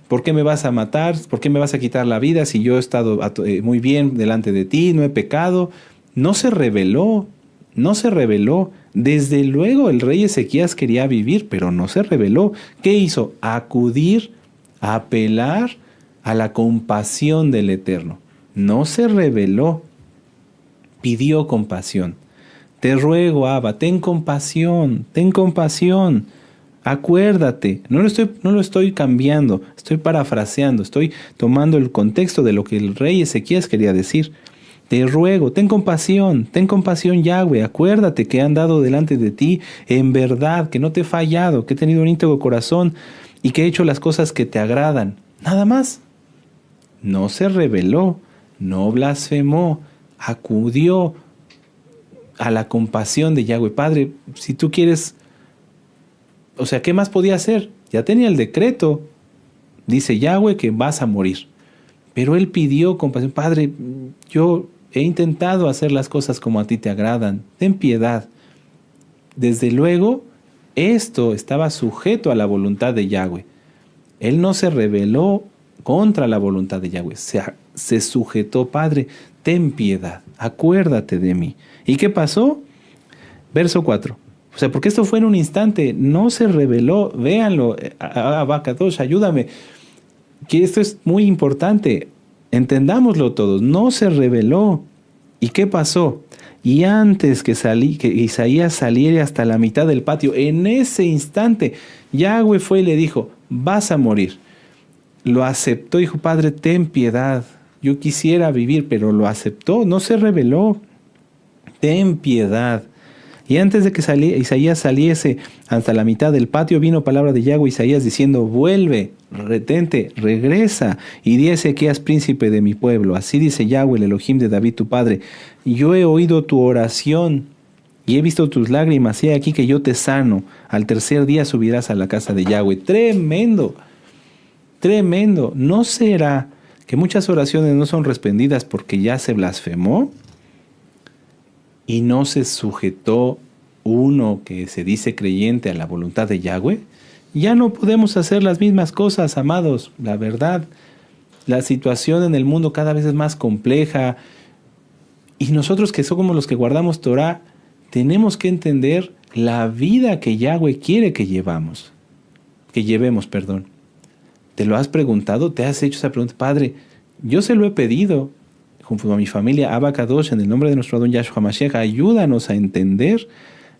¿por qué me vas a matar? ¿Por qué me vas a quitar la vida si yo he estado muy bien delante de ti, no he pecado? No se rebeló, no se rebeló. Desde luego el rey Ezequías quería vivir, pero no se rebeló. ¿Qué hizo? Acudir, apelar a la compasión del Eterno. No se rebeló, pidió compasión. Te ruego, Abba, ten compasión, acuérdate. No lo estoy cambiando, estoy parafraseando, estoy tomando el contexto de lo que el rey Ezequías quería decir. Te ruego, ten compasión, Yahweh, acuérdate que he andado delante de ti en verdad, que no te he fallado, que he tenido un íntegro corazón y que he hecho las cosas que te agradan. Nada más. No se rebeló, no blasfemó, acudió a la compasión de Yahweh. Padre, si tú quieres, o sea, ¿qué más podía hacer? Ya tenía el decreto. Dice Yahweh que vas a morir. Pero él pidió compasión. Padre, yo he intentado hacer las cosas como a ti te agradan. Ten piedad. Desde luego, esto estaba sujeto a la voluntad de Yahweh. Él no se rebeló contra la voluntad de Yahweh. Se sujetó, Padre, ten piedad, acuérdate de mí. ¿Y qué pasó? Verso 4. O sea, porque esto fue en un instante, no se rebeló. Véanlo, Abacadosh, ayúdame. Que esto es muy importante. Entendámoslo todos. No se rebeló. ¿Y qué pasó? Y antes que Isaías saliera hasta la mitad del patio, en ese instante, Yahweh fue y le dijo, vas a morir. Lo aceptó, dijo, Padre, ten piedad. Yo quisiera vivir, pero lo aceptó, no se rebeló. Ten piedad. Y antes de que Isaías saliese hasta la mitad del patio, vino palabra de Yahweh a Isaías diciendo, vuelve, retente, regresa, y di a Ezequías príncipe de mi pueblo. Así dice Yahweh, el Elohim de David tu padre. Yo he oído tu oración y he visto tus lágrimas, y he aquí que yo te sano. Al tercer día subirás a la casa de Yahweh. Tremendo, tremendo. ¿No será que muchas oraciones no son respondidas porque ya se blasfemó? ¿Y no se sujetó uno que se dice creyente a la voluntad de Yahweh? Ya no podemos hacer las mismas cosas, amados. La verdad, la situación en el mundo cada vez es más compleja. Y nosotros que somos los que guardamos Torah, tenemos que entender la vida que Yahweh quiere que llevemos. ¿Te lo has preguntado? ¿Te has hecho esa pregunta? Padre, yo se lo he pedido. Junto a mi familia, Abacadosh, en el nombre de nuestro Adón Yahshua Mashiach, ayúdanos a entender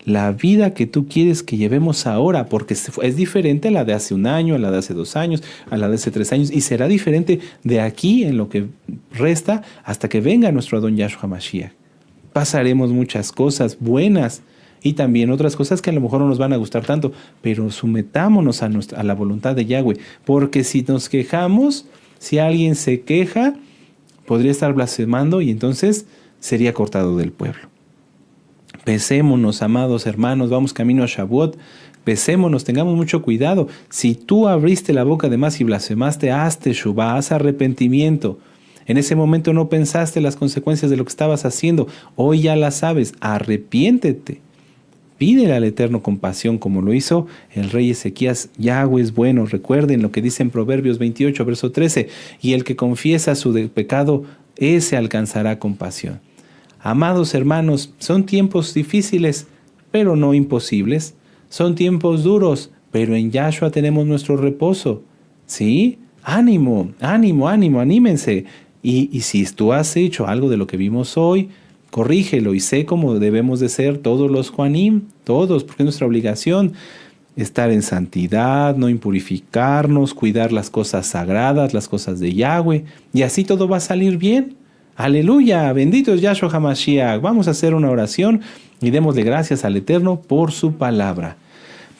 la vida que tú quieres que llevemos ahora, porque es diferente a la de hace un año, a la de hace 2 años, a la de hace 3 años, y será diferente de aquí en lo que resta hasta que venga nuestro Adón Yahshua Mashiach. Pasaremos muchas cosas buenas y también otras cosas que a lo mejor no nos van a gustar tanto, pero sometámonos a la voluntad de Yahweh, porque si nos quejamos, si alguien se queja, podría estar blasfemando y entonces sería cortado del pueblo. Pesémonos, amados hermanos, vamos camino a Shavuot, pesémonos, tengamos mucho cuidado. Si tú abriste la boca de más y blasfemaste, haz teshuvá, haz arrepentimiento. En ese momento no pensaste las consecuencias de lo que estabas haciendo, hoy ya las sabes, arrepiéntete. Pídele al Eterno compasión como lo hizo el rey Ezequías. Yahweh es bueno. Recuerden lo que dice en Proverbios 28, verso 13. Y el que confiesa su pecado, ese alcanzará compasión. Amados hermanos, son tiempos difíciles, pero no imposibles. Son tiempos duros, pero en Yahshua tenemos nuestro reposo. ¿Sí? Ánimo, anímense. Y si tú has hecho algo de lo que vimos hoy, corrígelo y sé cómo debemos de ser todos los Juanim, todos, porque es nuestra obligación estar en santidad, no impurificarnos, cuidar las cosas sagradas, las cosas de Yahweh, y así todo va a salir bien. Aleluya, bendito es Yahshua HaMashiach. Vamos a hacer una oración y démosle gracias al Eterno por su palabra.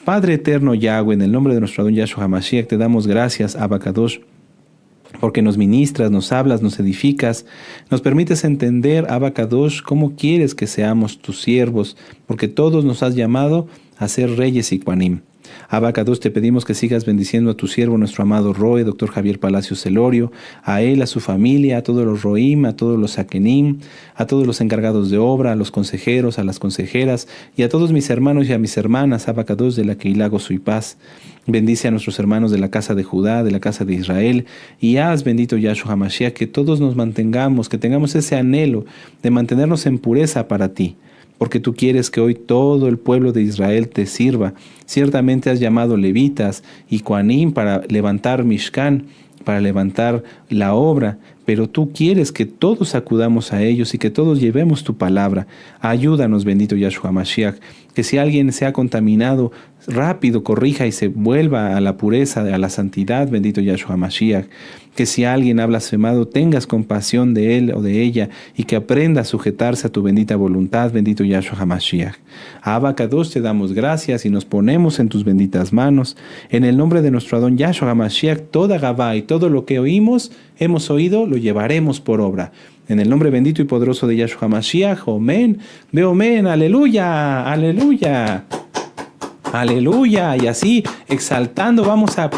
Padre eterno Yahweh, en el nombre de nuestro Adón Yahshua HaMashiach, te damos gracias, Abba Kadosh, porque nos ministras, nos hablas, nos edificas, nos permites entender, Abba Kadosh, cómo quieres que seamos tus siervos, porque todos nos has llamado a ser reyes y Kuanim. Abba Kadosh, te pedimos que sigas bendiciendo a tu siervo, nuestro amado Roe, doctor Javier Palacios Celorio, a él, a su familia, a todos los Roim, a todos los Sakenim, a todos los encargados de obra, a los consejeros, a las consejeras, y a todos mis hermanos y a mis hermanas, Abba Kadosh, de la Keilah Gozo y Paz. Bendice a nuestros hermanos de la casa de Judá, de la casa de Israel, y haz, bendito Yahshua HaMashiach, que todos nos mantengamos, que tengamos ese anhelo de mantenernos en pureza para ti, porque tú quieres que hoy todo el pueblo de Israel te sirva. Ciertamente has llamado levitas y Kohanim para levantar Mishkan, para levantar la obra, pero tú quieres que todos acudamos a ellos y que todos llevemos tu palabra. Ayúdanos, bendito Yahshua Mashiach, que si alguien se ha contaminado, rápido corrija y se vuelva a la pureza, a la santidad, bendito Yahshua Mashiach. Que si alguien ha blasfemado, tengas compasión de él o de ella y que aprenda a sujetarse a tu bendita voluntad, bendito Yahshua HaMashiach. A Abba Kadosh te damos gracias y nos ponemos en tus benditas manos. En el nombre de nuestro Adón Yahshua HaMashiach, toda Gabá y todo lo que hemos oído, lo llevaremos por obra. En el nombre bendito y poderoso de Yahshua HaMashiach, amén, ve amén, aleluya, aleluya, aleluya. Y así, exaltando, vamos a